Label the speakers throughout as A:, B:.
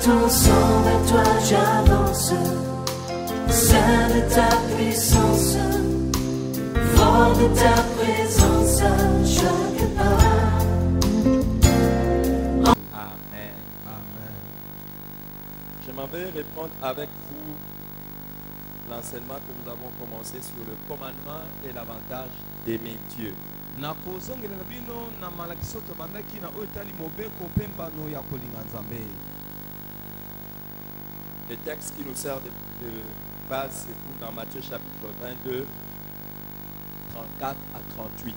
A: ton sang, vers toi j'avance. Saint de ta puissance, fort de ta présence à chaque pas.
B: Amen. Amen. Je m'en vais reprendre avec vous l'enseignement que nous avons commencé sur le commandement et l'avantage d'aimer Dieu. Le texte qui nous sert de base se trouve dans Matthieu chapitre 22, 34 à 38.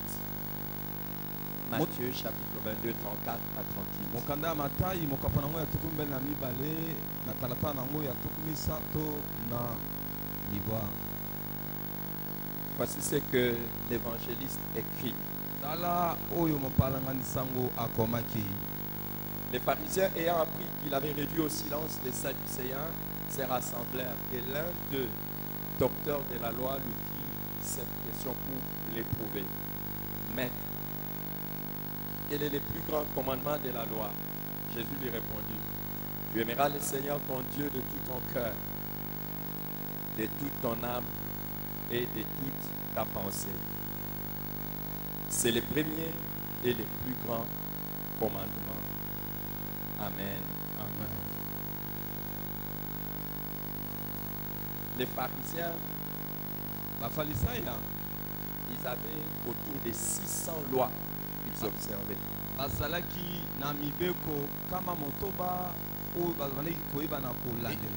B: Matthieu chapitre 22, 34 à 38. Voici ce que l'évangéliste écrit. Les pharisiens ayant appris qu'il avait réduit au silence les Sadducéens se rassemblèrent et l'un d'eux, docteur de la loi, lui fit cette question pour l'éprouver. Maître, quel est le plus grand commandement de la loi? Jésus lui répondit, tu aimeras le Seigneur ton Dieu de tout ton cœur, de toute ton âme et de toute ta pensée. C'est le premier et le plus grand commandement. Amen. Amen. Les pharisiens, ils avaient autour de 600 lois qu'ils observaient. Ils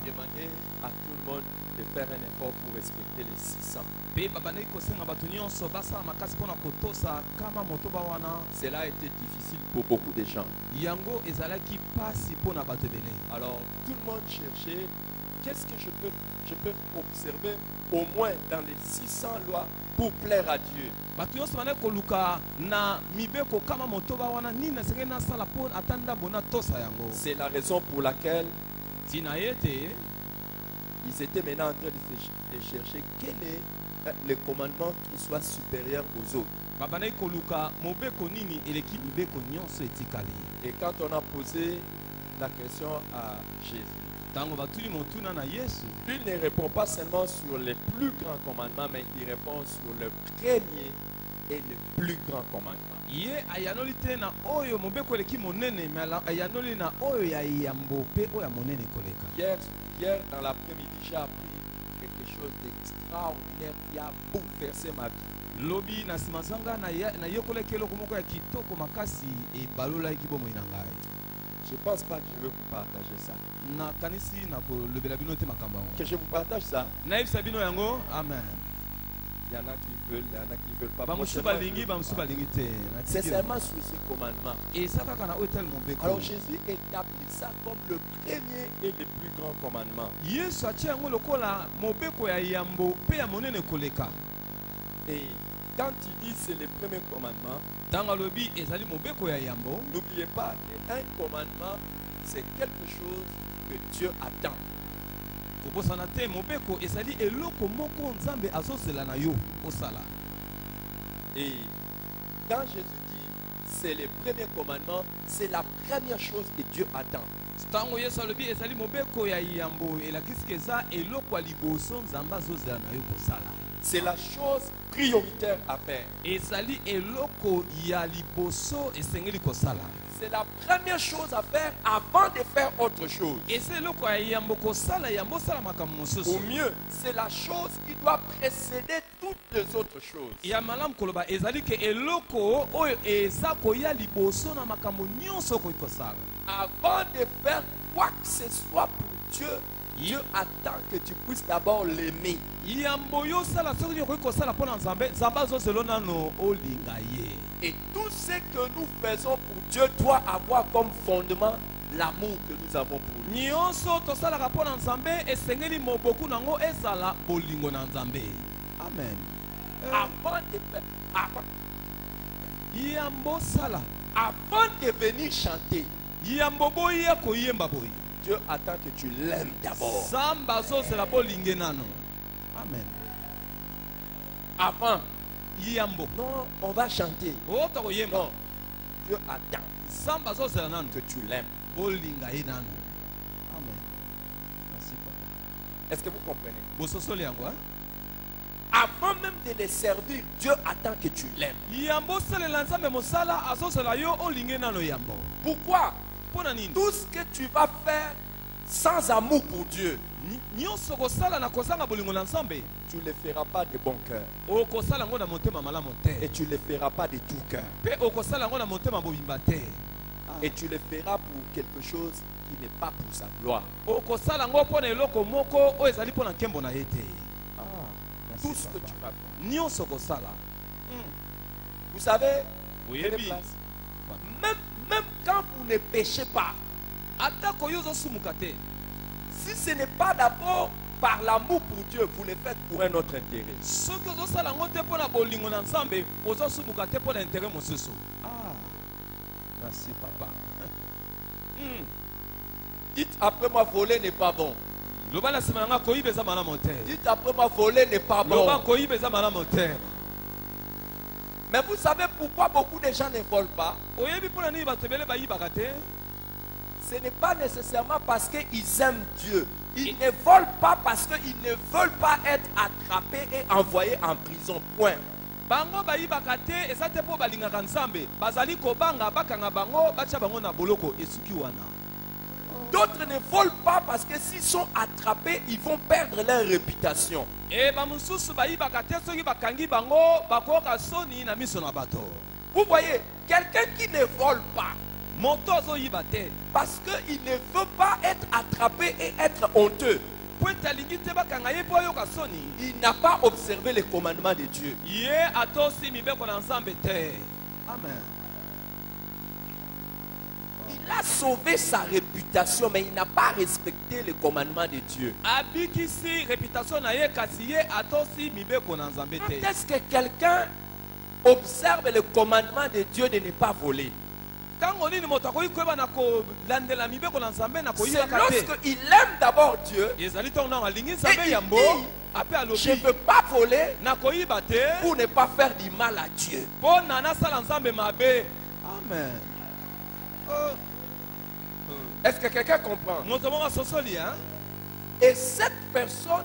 B: demandaient à tout le monde de faire un effort pour respecter les 600. Cela a été difficile pour beaucoup de gens. Alors tout le monde cherchait qu'est-ce que je peux observer au moins dans les 600 lois pour plaire à Dieu. C'est la raison pour laquelle ils étaient maintenant en train de chercher quel est le commandement qui soit supérieur aux autres. Et quand on a posé la question à Jésus, lui ne répond pas seulement sur les plus grands commandements, mais il répond sur le premier et le plus grand commandement. Hier, dans l'après-midi, j'ai appris quelque chose d'extraordinaire qui a bouleversé ma vie. Je ne pense pas que je veux vous partager ça. Que je vous partage ça. Amen. Il y en a qui veulent, il y en a qui ne veulent pas. C'est seulement sur ce commandement. Alors Jésus établit ça comme le premier et le plus grand commandement. Et quand il dit c'est le premier commandement, n'oubliez pas qu'un commandement, c'est quelque chose que Dieu attend. Et quand Jésus dit c'est le premier commandement, c'est la première chose que Dieu attend. C'est la chose prioritaire à faire. C'est la première chose à faire avant de faire autre chose. Ou mieux, c'est la chose qui doit précéder toutes les autres choses. Avant de faire quoi que ce soit pour Dieu, Dieu attend que tu puisses d'abord l'aimer. Et tout ce que nous faisons pour Dieu doit avoir comme fondement l'amour que nous avons pour lui. Amen. Avant de venir chanter, Dieu attend que tu l'aimes d'abord. Amen. Avant. Non, on va chanter. Non, Dieu attend que tu l'aimes. Amen. Est-ce que vous comprenez?
C: bososoli yango hein?
B: Avant même de les servir, Dieu attend que tu l'aimes.
C: yambo osalela nzambe mosala azosala yo olingi nano yambo.
B: Pourquoi?
C: Mpo na nini?
B: Tout ce que tu vas faire sans amour pour Dieu,
C: nyonso kosala na kozanga bolingo na nzambe
B: tu ne le feras pas de bon cœur.
C: okosala yango na motema malamu te
B: Et tu ne le feras pas de tout cœur.
C: mpe okosala yango na motema bobimba te
B: Et tu le feras pour quelque chose qui n'est pas pour sa gloire.
C: okosala yango mpo na eloko moko oyo ezali mpo na nkembo na ye te.
B: Tout ce que tu vas faire.
C: nyonso kosala
B: Vous savez,
C: Oui,
B: prenez
C: oui.
B: place. Même quand vous ne péchez pas,
C: atako yo ozosumuka te
B: si ce n'est pas d'abord par l'amour pour Dieu, vous le faites pour un autre intérêt.
C: soki ozosala yango te mpo na bolingo na nzambe ozosumuka te mpo na intere mosusu.
B: Merci papa. Dites après moi, voler n'est pas bon.
C: loba na nsima nanga koyiba eza malamu te.
B: Dites après moi, voler n'est pas
C: loba
B: bon.
C: koyiba eza malamu te.
B: Mais vous savez pourquoi beaucoup de gens ne volent pas?
C: oyebi mpo na nini bato ebele bayibaka te?
B: Ce n'est pas nécessairement parce qu'ils aiment Dieu. Ils ne volent pas parce qu'ils ne veulent pas être attrapés et envoyés en prison. Point.
C: bango bayibaka te eza te mpo balingaka nzambe bazali kobanga bakanga bango batya bango na boloko esuki wana.
B: D'autres ne volent pas parce que s'ils sont attrapés, ils vont perdre leur réputation.
C: e bamosusu bayibaka te soki bakangi bango bakoyoka soni na miso na bato.
B: Vous voyez, quelqu'un qui ne vole pas
C: moto azoyiba te
B: parce qu'il ne veut pas être attrapé et être honteux,
C: po ete alingi te bakanga ye mpo ayoka soni,
B: il n'a pas observé les commandements de Dieu.
C: ye atosi mibeko na nzambe te. Amen.
B: Il a sauvé sa réputation, mais il n'a pas respecté les commandements de Dieu.
C: abikisi reputation na ye kasi ye atosi mibeko na nzambe te.
B: Quand est-ce que quelqu'un observe le commandement de Dieu de ne pas voler?
C: ntango nini moto akoki koyeba na kolandela mibeko na nzambe na
B: C'est
C: koyibaka te?
B: lorsqu'il aime d'abord Dieu.
C: ezali ntango ntango alingi
B: Et
C: nzambe
B: il
C: yambo
B: dit,
C: ape
B: je ne
C: alobi
B: veux pas voler
C: na koyiba te
B: pour ne pas faire du mal à Dieu.
C: mpo na nasala nzambe mabe. Amen.
B: Est-ce que quelqu'un comprend?
C: moto moko asosoli hein?
B: Et cette personne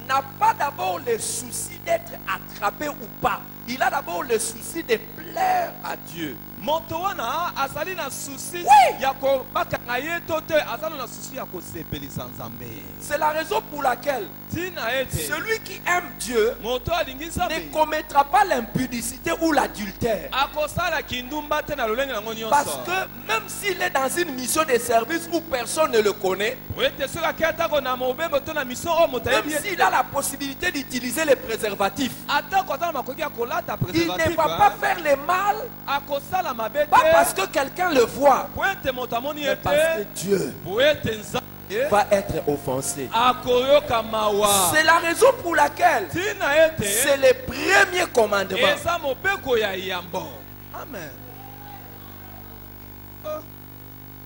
B: n'a pas d'abord le souci d'être attrapé ou pas. Il a d'abord le souci de plaire à Dieu.
C: moto wana azali na susi
B: Oui.
C: ya kobakanga ye to te azali na susi ya kosepelisa nzambe.
B: C'est la raison pour laquelle
C: ntina ete
B: celui qui aime Dieu
C: moto alingi
B: ne
C: nzambe
B: commettra pas l'impudicité ou l'adultère.
C: akosala kindumba te na lolenge nango nyonso.
B: Parce que même s'il est dans une mission de service où personne ne le connaît,
C: po ete soki akei atako na mobembo to na mission oyo moto
B: même
C: ayebi ye
B: s'il a la possibilité d'utiliser les préservatifs,
C: atako aza na makoki ya kolata
B: il ne
C: préservatif
B: va pas faire le mal,
C: akosala mabe
B: pas parce
C: te
B: que quelqu'un le voit,
C: po ete moto amoni
B: mais
C: ye
B: parce que
C: te
B: Dieu
C: po ete nzambe
B: va être offensé.
C: akoyoka mawa.
B: C'est la raison pour laquelle
C: ntina ete
B: c'est le premier commandement.
C: eza mobeko ya yambo. Amen.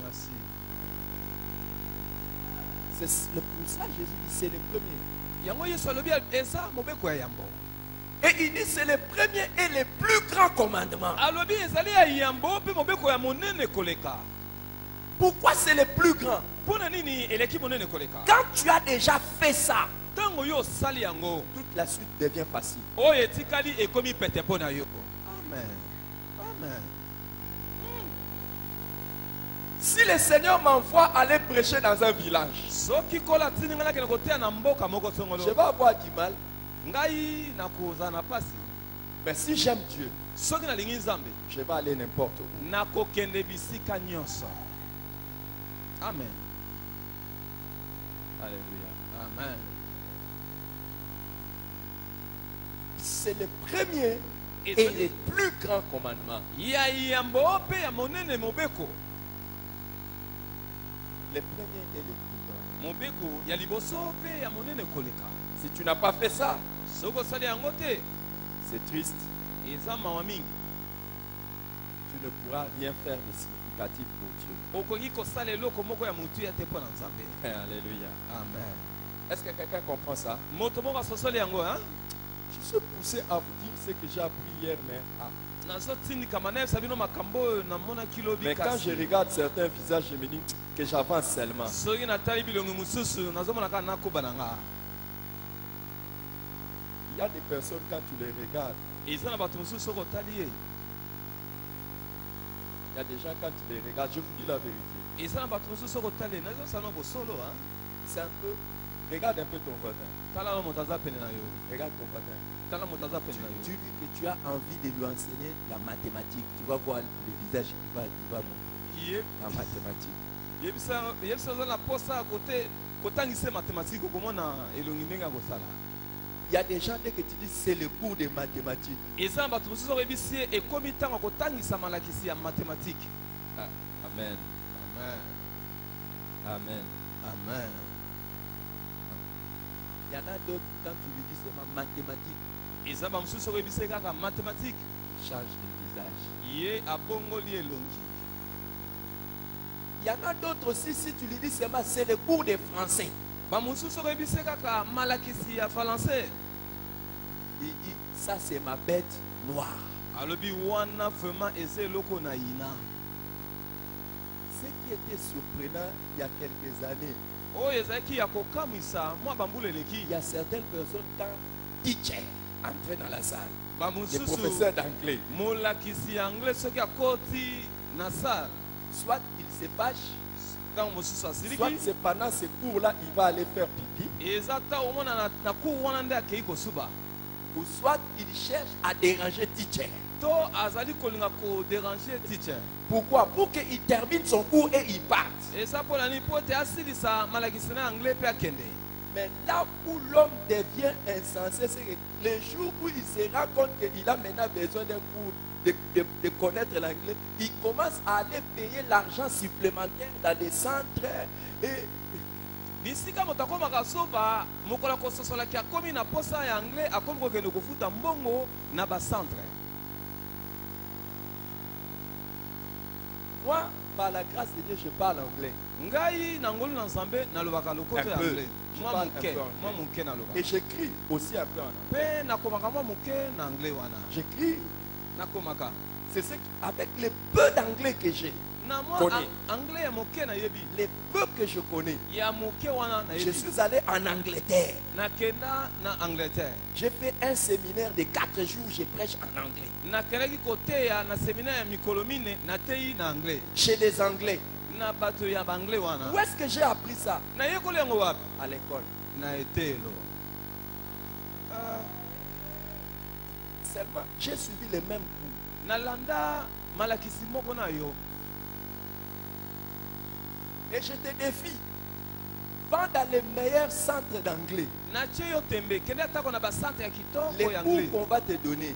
B: Merci. C'est pour ça que Jésus dit c'est le premier.
C: yango yesu alobi eza mobeko ya yambo.
B: Et il dit c'est le premier et le plus grand commandement.
C: alobi ezali ya yambo mpe mobeko ya monene koleka.
B: Pourquoi c'est le plus grand?
C: mpo na nini eleki monene koleka?
B: Quand tu as déjà fait ça,
C: ntango yo osali yango
B: toute la suite devient facile.
C: oyo etikali ekomi pete mpo na yo. Amen. Amen.
B: Si le Seigneur m'envoie aller prêcher dans un village,
C: soki kola tini ngai nakende koteya na mboka moko
B: je
C: songolo
B: vais avoir du mal.
C: ngai nakozala na pasi.
B: Mais si j'aime Dieu,
C: soki nalingi nzambe
B: je vais aller n'importe où.
C: nakokende bisika nyonso. Amen.
B: Alléluia.
C: Amen.
B: C'est le premier
C: Et
B: et le plus grand commandement.
C: ya yambo mpe ya monene mobeko.
B: Le premier et le plus grand.
C: mobeko ya liboso mpe ya monene koleka.
B: Si tu n'as pas fait ça,
C: soki osali yango te
B: c'est triste.
C: eza mawa mingi.
B: Tu ne pourras rien faire de significatif pour Dieu.
C: okoki kosala eloko moko ya motuya te mpo na nzambe.
B: Alléluia.
C: Amen.
B: Est-ce que quelqu'un comprend ça?
C: moto moko asosoli yango hein?
B: Je suis poussé à vous dire ce que j'ai appris hier, mais Mais quand je regarde certains visages, je me dis que j'avance seulement. Il y a des personnes, quand tu les regardes, il y a des gens, quand tu les regardes, je vous dis la vérité. C'est un peu. Regarde un peu ton voisin. Regarde ton voisin. Tu dis que tu as envie de lui enseigner la mathématique. Tu vas voir le visage qui va montrer. La mathématique. Il y a des gens, dès que tu dis c'est le cours de mathématiques. Amen. Amen. Amen. Il y en a d'autres, quand tu lui dis seulement mathématiques, change de visage. Il y en a d'autres aussi, si tu lui dis seulement c'est le cours de français. Il dit ça c'est ma bête noire. Ce qui était surprenant il y a quelques années, il y a certaines personnes quand teacher entrait dans la salle, les professeurs d'anglais, soit il se fâche, soit c'est pendant ce cours-là il va aller faire pipi, ou soit il cherche à déranger teacher. Pourquoi? Pour qu'il termine son cours et il parte. Mais là où l'homme devient insensé, c'est que le jour où il se rend compte qu'il a maintenant besoin d'un cours de connaître l'anglais, il commence à aller payer l'argent supplémentaire dans les centres. Et
C: bisika motakomaka soba mokola kososola ki akomi na posa ya anglais akomi kokende kofuta mbongo na bacentre.
B: Moi, par la grâce de Dieu, je parle anglais.
C: Ngai nangolu na nzambe nalobaka lokoto ya anglais. Moi muke nalobaka.
B: Et j'écris aussi un peu en anglais.
C: Pe nakomaka moi muke na anglais wana.
B: J'écris.
C: Nakomaka.
B: C'est ce qui, avec le peu d'anglais que j'ai. Les peu que je connais, je suis allé en Angleterre. J'ai fait un séminaire de 4 jours, je prêche en anglais. Chez les Anglais. Où est-ce que j'ai appris ça? À l'école. Seulement, j'ai suivi les mêmes cours. Et je te défie, va dans les meilleurs centres d'anglais. Les cours qu'on va te donner,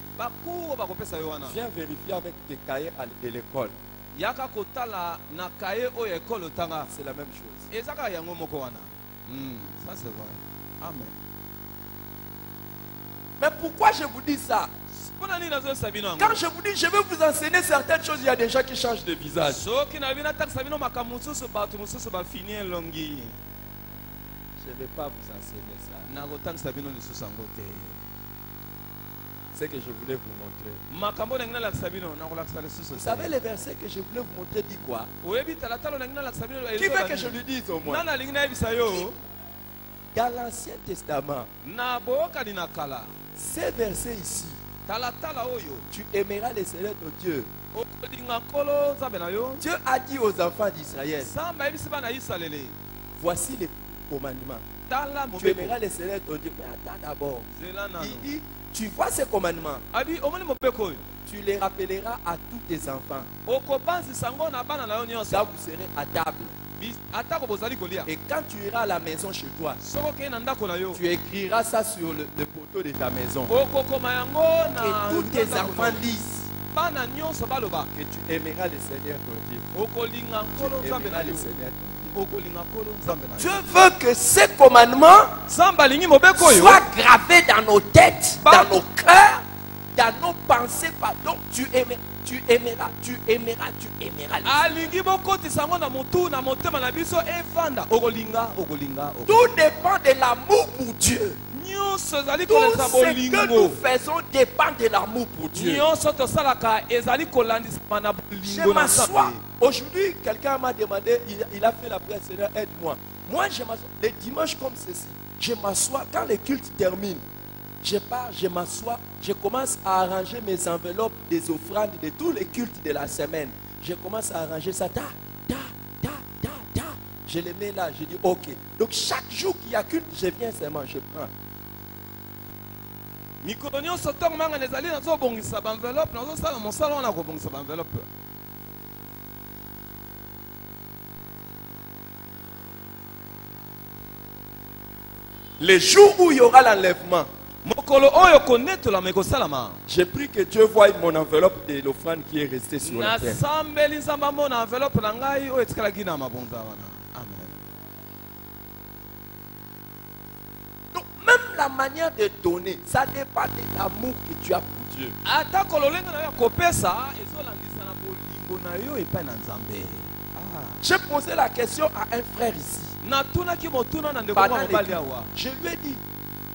B: viens vérifier avec tes cahiers de l'école. C'est la même chose.
C: Ça c'est vrai. Amen.
B: Mais pourquoi je vous dis ça? Quand je vous dis je vais vous enseigner certaines choses, il y a des gens qui changent de visage. Je ne vais pas vous enseigner ça. C'est que je voulais vous montrer. Vous savez les versets que je voulais vous montrer dit quoi? Qui veut que je lui dise au moins? Dans l'Ancien Testament, ces versets ici, tu aimeras le Seigneur ton Dieu. Dieu a dit aux enfants d'Israël, voici les commandements. Tu aimeras le Seigneur ton Dieu. Mais attends d'abord. Il dit, tu vois ces commandements. Tu les rappelleras à tous tes enfants. Là vous serez à table. Et quand tu iras à la maison chez toi, tu écriras ça sur le poteau de ta maison. Que tous tes enfants lisent. Que tu aimeras le Seigneur ton Dieu. Tu aimeras le Seigneur ton Dieu. Dieu veut que ces commandements soient gravés dans nos têtes, dans nos cœurs. dans nos pensées, pardon, tu aimeras, tu aimeras, tu aimeras, tu aimeras.
C: alingi bokotisa yango na motu na motema na biso evanda okolinga okolinga
B: Tout dépend de l'amour pour Dieu.
C: nyonso ezali
B: Tout
C: kolesa
B: ce que nous
C: bolingo
B: faisons dépend de l'amour pour Dieu.
C: nyonso tosalaka ezali kolandisama na
B: Je
C: bolingo na
B: m'assois.
C: nzambe.
B: Aujourd'hui, quelqu'un m'a demandé, il a fait la prière, Seigneur, aide-moi. Moi, je m'assois. Les dimanches comme ceci, je m'assois. Quand le culte termine, je pars, je m'assois. Je commence à arranger mes enveloppes des offrandes de tous les cultes de la semaine. Je commence à arranger ça. Ta, ta, ta, ta, ta. Je les mets là. Je dis, ok. Donc, chaque jour qu'il y a culte, je viens seulement, je prends.
C: mikolo nyonso ntongo manga ezali nazobongisa baenveloppe nazosala mosala wana kobongisa baenveloppe.
B: Les jours où il y aura l'enlèvement,
C: mokolo oyo konetolama ekosalama
B: j'ai pris que Dieu voie mon enveloppe de l'offrande qui est restée sur la terre.
C: nasambeli nzambe amona enveloppe na ngai oyo etikalaki na mabonza wana. Amen.
B: Donc, même la manière de donner, ça dépend de l'amour que tu as pour Dieu.
C: atako lolenge na yo ya kopesa ezolandisa na bolingo na yo epai na nzambe.
B: J'ai posé la question à un frère ici.
C: natunaki motuna na ndeko
B: Pendant
C: mwa
B: les
C: mobali
B: cultes.
C: awa.
B: Je lui ai dit,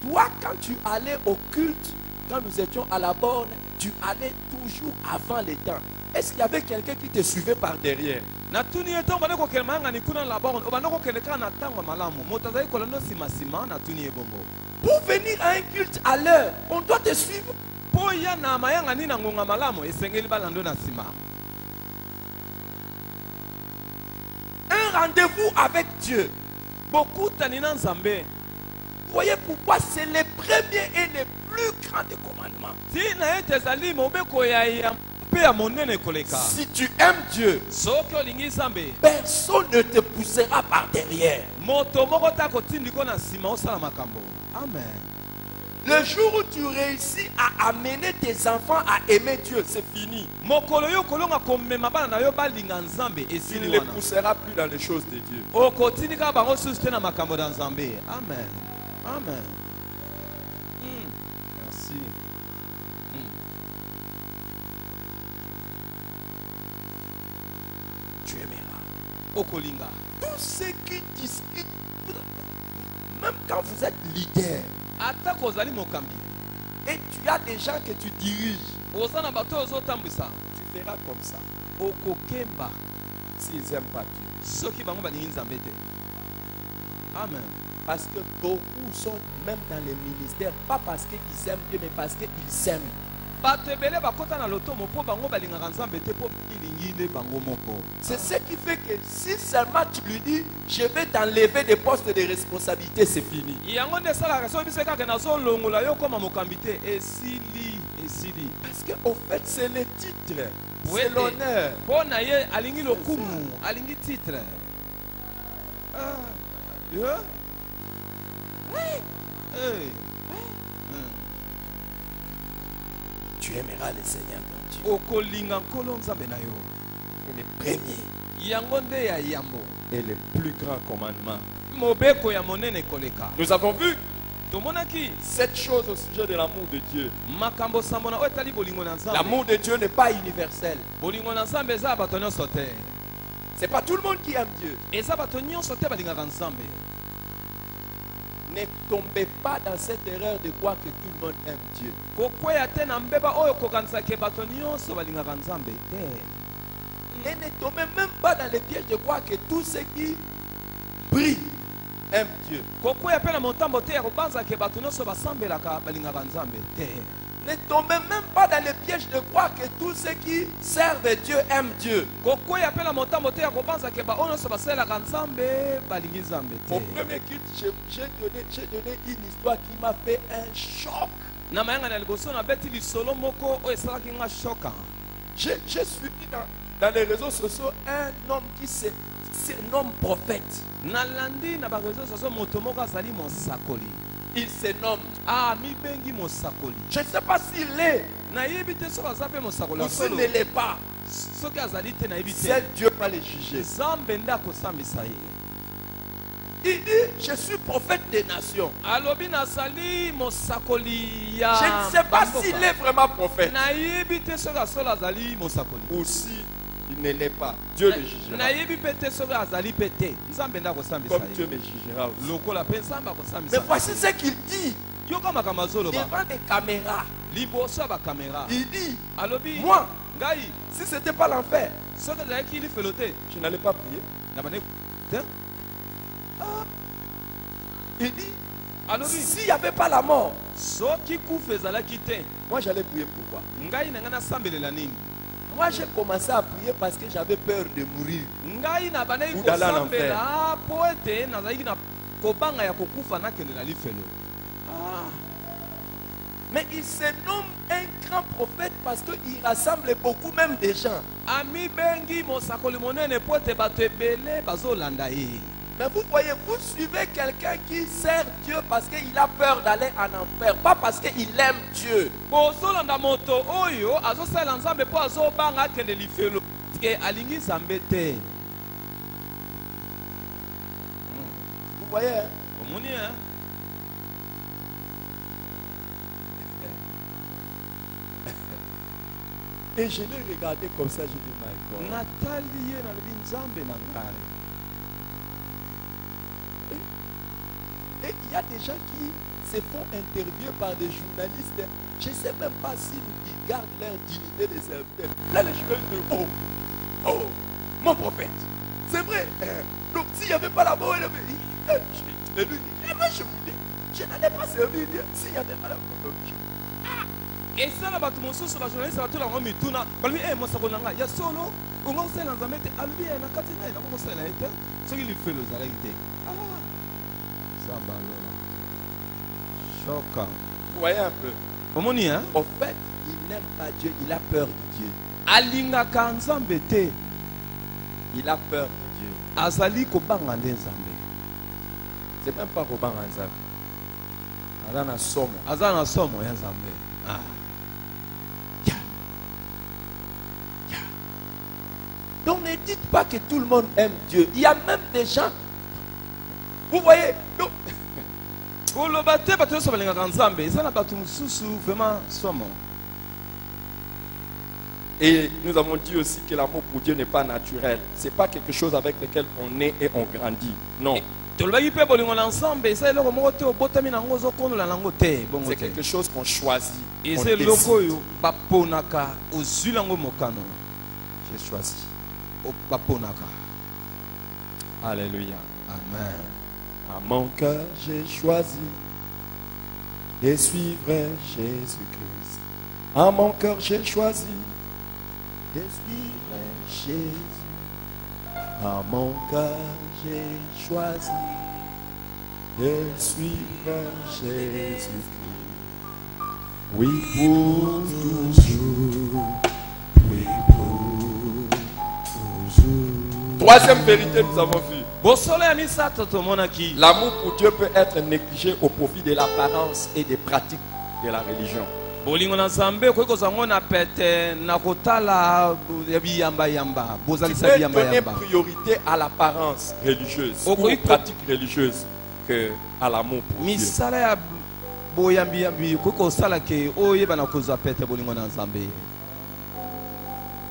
B: toi quand tu allais au culte, quand nous étions à la borne, tu allais toujours avant les temps. Est-ce qu'il y avait quelqu'un qui te suivait par derrière?
C: natuni ye ntongo bande kokende mayangani kuna na labor obande kokende kaka na ntango ya malamu moto azali kolanda nsima natuni ye bongo
B: Pour venir à un culte à l'heure, on doit te suivre.
C: mpo ya na mayangani na ngonga malamu esengeli balando na nsima.
B: Un rendez-vous avec Dieu.
C: bokutani na nzambe
B: Vous voyez pourquoi c'est le premier et le plus grand des commandements.
C: ntina ete ezali mobeko ya mpe ya monene koleka.
B: Si tu aimes Dieu,
C: soki olingi nzambe
B: personne ne te poussera par derrière.
C: moto moko ta kotindiko na nsima osala makambo. Amen.
B: Le jour où tu réussis à amener tes enfants à aimer Dieu, c'est fini.
C: mokolo yo kolonga komema bana na yo balinga nzambe
B: Il
C: esili
B: ne les
C: wana
B: poussera plus dans les choses de Dieu.
C: okotindika bango susu te na makambo na nzambe. Amen. Amen. Merci.
B: Tu aimeras.
C: okolinga
B: Tous ceux qui discutent, même quand vous êtes leader
C: atako ozali mokambi
B: et tu as des gens que tu diriges,
C: oza na bato oyo ozotambwisa
B: tu feras comme ça
C: okokemba
B: s'ils n'aiment pas Dieu.
C: soki bango balingi nzambe te. Amen.
B: Parce que beaucoup sont même dans les ministères, pas parce qu'ils aiment Dieu, mais parce qu'ils s'aiment.
C: bato ebele bakota na lotomo mpo bango balingaka nzambe te mpo ilingi nde bango moko.
B: C'est ce qui fait que si seulement tu lui dis, je vais t'enlever des postes de responsabilité, c'est fini.
C: yango nde esalaka soki biso kaka nazolongola yo koma mokambi te esili.
B: Parce qu'au fait, c'est le titre,
C: Oui,
B: c'est l'honneur.
C: mpo na ye alingi lokumu alingi titre. Yo? Hey.
B: Tu aimeras le Seigneur ton Dieu.
C: okolinga nkolo nzambe na yo
B: Et le premier
C: yango nde ya yambo
B: et le plus grand commandement.
C: mobeko ya monene koleka.
B: Nous avons vu
C: tomonaki
B: cette chose au sujet de l'amour de Dieu.
C: makambo sambo na oyo etali bolingo na nzambe.
B: L'amour de Dieu n'est pas universel.
C: bolingo na nzambe eza ya bato nyonso te.
B: C'est pas tout le monde qui aime Dieu.
C: eza bato nyonso te balingaka nzambe.
B: Ne tombez pas dans cette erreur de croire que tout le monde aime Dieu.
C: kokweya te na mbeba oyo kokanisaka bato nyonso balingaka nzambe te.
B: Et ne tombez même pas dans le piège de croire que tous ceux qui prient aiment Dieu.
C: kokweya mpe na motambo te ya kobanzaka bato nyonso basambelaka balingaka nzambe te.
B: Ne tombez même pas dans le piège de croire que tous ceux qui servent Dieu aiment Dieu.
C: kokweya mpe na motambo te ya kobanzaka baoyo nyonso basalelaka nzambe balingi nzambe
B: Au
C: te.
B: premier culte, j'ai donné une histoire qui m'a fait un choc.
C: na mayanga na liboso nabeti lisolo moko oyo esalaki nga shoka.
B: J'ai suivi dans les réseaux sociaux un homme qui c'est un homme prophète.
C: nalandi na bareseau soso moto moko azali mosakoli.
B: Il se nomme.
C: mibengi mosakoli.
B: Je ne sais pas s'il est
C: nayebi te soki aza mpe mosakoli
B: ou
C: ya
B: s'il
C: solo.
B: ne l'est pas.
C: soki azali te nayebi te.
B: Seul Dieu va le juger.
C: nzambe nde akosambisa ye.
B: Il dit, je suis prophète des nations.
C: alobi nazali mosakoli ya
B: Je ne sais pas s'il est vraiment prophète.
C: nayebi te soki asolo azali mosakoli
B: Ou si il ne l'est pas. Dieu le jugera.
C: nayebi mpe te soki azali mpe te nzambe nde akosambisa
B: Comme Dieu
C: ye
B: me jugera aussi.
C: lokola mpe nzambe
B: Mais
C: akosambisa
B: voici ce qu'il dit
C: yoka makambo azoloba
B: devant des caméras.
C: liboso ya bakamera
B: Il dit,
C: alobi
B: moi,
C: ngai
B: si ce n'était pas l'enfer,
C: soki ezalaki lifelo te
B: je n'allais pas prier.
C: na bane te
B: Il dit,
C: alobi
B: s'il n'y avait pas la mort,
C: soki kufa ezalaki te
B: moi j'allais prier pourquoi?
C: ngai na ngai nasambelela nini
B: Moi j'ai commencé à prier parce que j'avais peur de mourir.
C: ngai na bandaki
B: Ou d'aller en
C: kosambela mpo ete nazalaki na kobanga ya kokufa nakende na lifelo.
B: Mais il se nomme un grand prophète parce qu'il rassemble beaucoup même des gens.
C: amibengi mosakoli monene mpo ete bato ebele bazolanda ye.
B: Mais vous voyez, vous suivez quelqu'un qui sert Dieu parce qu'il a peur d'aller en enfer, pas parce qu'il aime Dieu.
C: bozolanda moto oyo azosalela nzambe mpo azobanga akende lifelo ke alingi nzambe te.
B: Vous voyez, hein?
C: omoni hein?
B: Et je l'ai regardé comme ça, j'ai dit, my God.
C: natali ye nalobi nzambe na ngai.
B: Et il y a des gens qui se font interviewer par des journalistes. Je ne sais même pas s'ils gardent leur dignité de serviteur. Là, les journalistes disent, oh, oh, mon prophète. C'est vrai. Donc, s'il n'y avait pas la mort, et lui, moi, je vous dis, je n'allais pas servir Dieu s'il n'y avait pas la mort.
C: esala bato mosusu bajournaliste batolango mituna balobi mosakoli na ngai ya solo onga kosalela nzambe te alobi na kati ngai nango kosalela ye te soki lifelo ezalaki te nzambe alola shoka.
B: Vous voyez un peu.
C: omoni hein?
B: En fait, il n'aime pas Dieu, il a peur de Dieu.
C: alingaka nzambe te
B: Il a peur de Dieu.
C: azali kobanga nde nzambe.
B: C'est même pas Robin Ranzab. Aza na somo.
C: aza na somo ya nzambe.
B: Donc ne dites pas que tout le monde aime Dieu. Il y a même des gens. Vous voyez. Donc,
C: koloba te bato nyonso balingaka nzambe eza na bato mosusu vraiment somo.
B: et nous avons dit aussi que l'amour pour Dieu n'est pas naturel. C'est pas quelque chose avec lequel on est et on grandit. Non.
C: tolobaki mpe bolingo na nzambe eza eloko moko te obotami nango ozokondola nango te bongo
B: C'est
C: te
B: quelque chose qu'on choisit. qu'on
C: eza eloko
B: décide.
C: oyo baponaka ozwi yango mokano
B: J'ai choisi.
C: baponaka.
B: Alléluia.
C: Amen.
B: À mon cœur, j'ai choisi de suivre Jésus-Christ. À mon cœur, j'ai choisi de suivre Jésus. À mon cœur, j'ai choisi de suivre Jésus-Christ. Oui, pour toujours. Oui, pour toujours. Troisième vérité, nous avons vu.
C: bosolo ya misato tomonaki
B: L'amour pour Dieu peut être négligé au profit de l'apparence et des pratiques de la religion.
C: bolingo na nzambe okoki kozwa ngo na pete na kotala ya biyambayamba
B: Tu
C: bozalisa
B: peux donner
C: biyambayamba.
B: priorité à l'apparence religieuse ou
C: Ok.
B: aux pratiques religieuses que à l'amour pour Dieu.
C: misala ya boyambiyambi okoki kosala ke oyeba na kozwa pete bolingo na nzambe.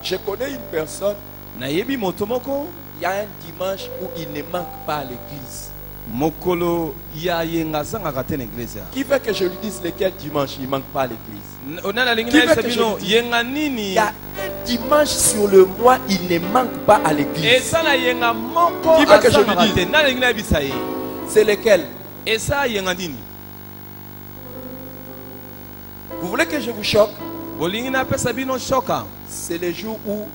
B: Je connais une personne,
C: nayebi moto moko
B: il y a un dimanche où il ne manque pas à l'église.
C: mokolo ya yenga azangaka te na eglise.
B: Qui fait que je lui dise lequel dimanche il ne manque pas à l'église?
C: ona nalingi
B: Qui veut
C: nayebisa
B: que je
C: bino
B: le dise?
C: yenga
B: Il
C: nini
B: y a un dimanche sur le mois, il ne manque pas à l'église.
C: eza na yenga moko
B: Qui veut que je lui
C: azangaka
B: dise?
C: te nalingi nayebisa ye
B: C'est lequel?
C: eza yenga nini.
B: Vous voulez que je vous choque?
C: bolingi napesa bino shoka
B: C'est le jour où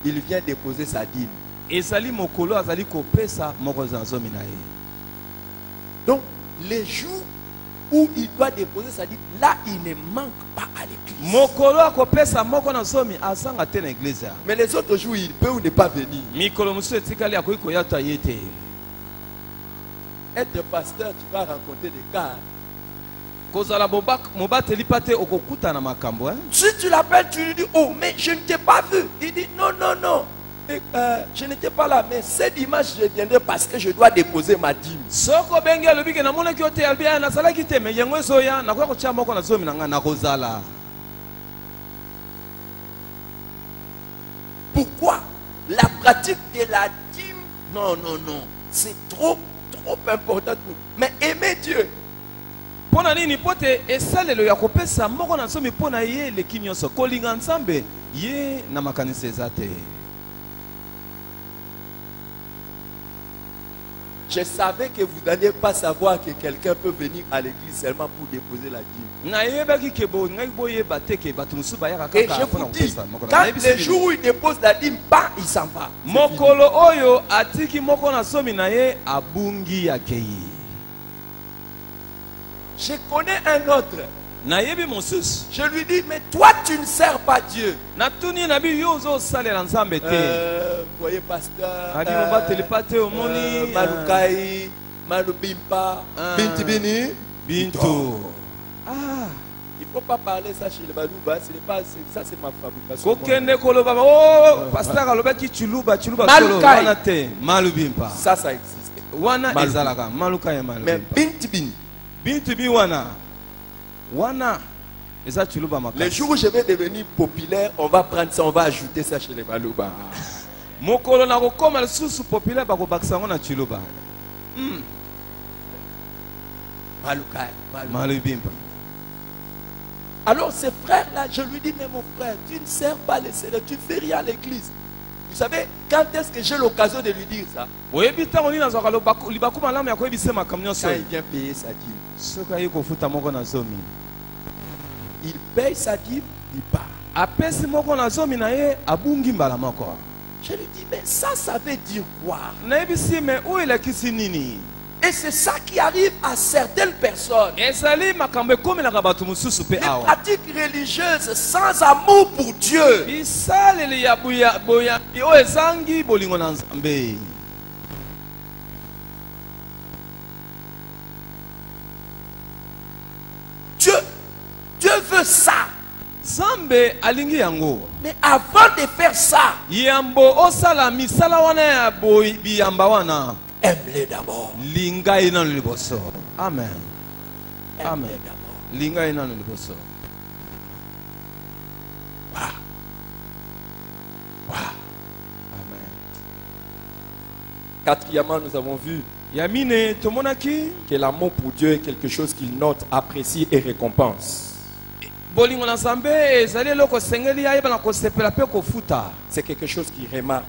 B: il vient déposer sa dîme.
C: ezali mokolo azali kopesa mokonzi na zomi na ye.
B: Donc, les jours où il doit déposer sa dîme, là, il ne manque pas à l'église.
C: mokolo akopesa moko na zomi azanga te na eglise.
B: Mais les autres jours, il peut ou ne pas venir.
C: mikolo mosusu etikali akoki koyata ye te.
B: Être pasteur, tu vas rencontrer des cas.
C: kozala mobateli pa te okokuta na makambo.
B: Si tu l'appelles, tu lui dis, oh, mais je ne t'ai pas vu. Il dit, non, non, non. Mais, je n'étais pas là, mais ce dimanche, je viendrai parce que je dois déposer ma dîme.
C: Soko bengi alobi ke namona ki ote albia na sala ki te me yengo soya na kwa ko cha moko na zomi na nga na kozala.
B: Pourquoi? La pratique de la dîme, non, c'est trop important pour nous. Mais aimer Dieu.
C: Pona nini pote esalelo ya kopesa moko na zomi pona ye le kinyoso kolinga nsambe ye na makanisa ezate.
B: Je savais que vous n'allez pas savoir que quelqu'un peut venir à l'église seulement pour déposer la dîme. Et je vous dis, quand le jour où il dépose la dîme, pas, il s'en va.
C: Mokolo oyo atiki moko na somi na ye abungi akei.
B: Je connais un autre.
C: Je
B: lui dis, mais toi tu ne sers pas Dieu. Voyez pasteur, Malukai, Malubimpa, Bintibini,
C: Binto.
B: Il ne faut pas parler ça chez les Balouba, ça c'est ma fabrication.
C: Malubimpa.
B: Ça existe. Mais Bintibini.
C: Bintibi wana.
B: Le jour où je vais devenir populaire, on va prendre ça, on va ajouter ça chez les Balouba.
C: Mokolo na kokoma susu populaire ba ko bakisa ngona chiluba. Malubimpa.
B: Alors ces frères-là, je lui dis, mais mon frère, tu ne sers pas le Seigneur, tu ne fais rien à l'église. Vous savez, quand est-ce que j'ai l'occasion de lui dire ça? Quand il vient payer sa dîme. Il paye sa dîme, il part. Je lui dis, mais ça veut dire quoi? Et c'est ça qui arrive à certaines personnes. Des pratiques religieuses sans amour pour Dieu. Dieu veut ça. Mais avant de faire ça, aime-les d'abord.
C: Amen. Amen.
B: Quatrièmement, nous avons vu que l'amour pour Dieu est quelque chose qu'il note, apprécie et récompense. C'est quelque chose qu'il remarque.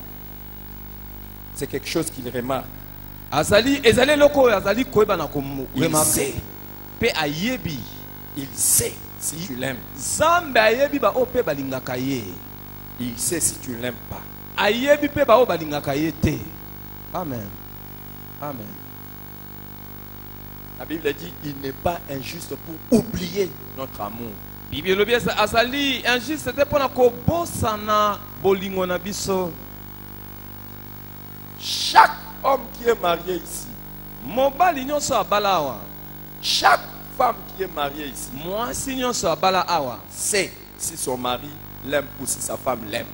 B: C'est quelque chose qu'il remarque. Il sait si tu l'aimes. Il sait si tu ne l'aimes pas.
C: Amen. Amen.
B: La Bible dit il n'est pas injuste pour oublier notre amour. Chaque homme qui est marié ici, chaque femme qui est mariée ici, sait si son mari l'aime ou si sa femme l'aime.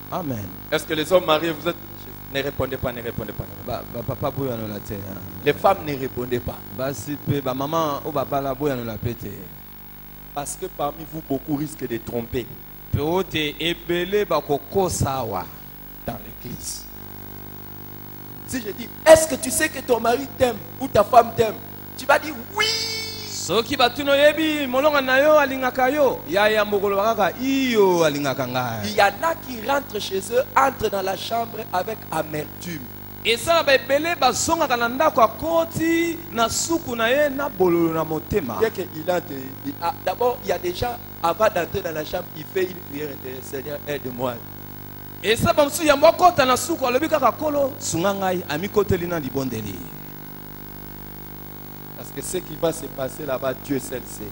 C: Amen.
B: Est-ce que les hommes mariés, vous êtes... Ne répondez pas, ne répondez pas. Les femmes ne répondez pas. Parce que parmi vous, beaucoup risquent de tromper dans l'église. Si je dis, est-ce que tu sais que ton mari t'aime ou ta femme t'aime? Tu vas dire oui. Il y en a qui rentrent chez eux, entrent dans la chambre avec amertume. D'abord, il y a des gens, avant d'entrer dans la chambre, il fait une prière intérieure. Seigneur, aide-moi. Parce que ce qui va se passer là-bas, Dieu seul sait.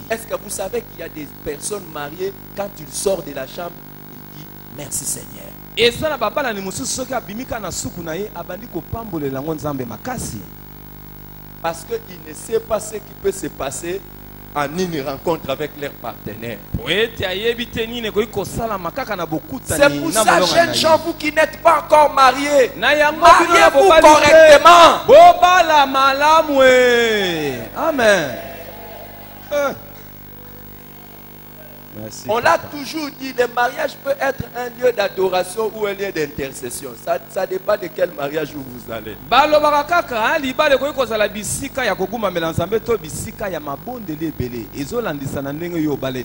B: Est-ce que vous savez qu'il y a des personnes mariées, quand tu sors de la chambre, il dit merci Seigneur. Parce qu'ils ne savent pas ce qui peut se passer en une rencontre avec leur partenaire. C'est pour ça, jeunes gens, vous qui n'êtes pas encore mariés, mariez-vous correctement.
C: Amen. Merci,
B: on l'a
C: papa.
B: toujours dit, le mariage peut être un lieu d'adoration ou un lieu d'intercession. Ça dépend de quel mariage où vous allez.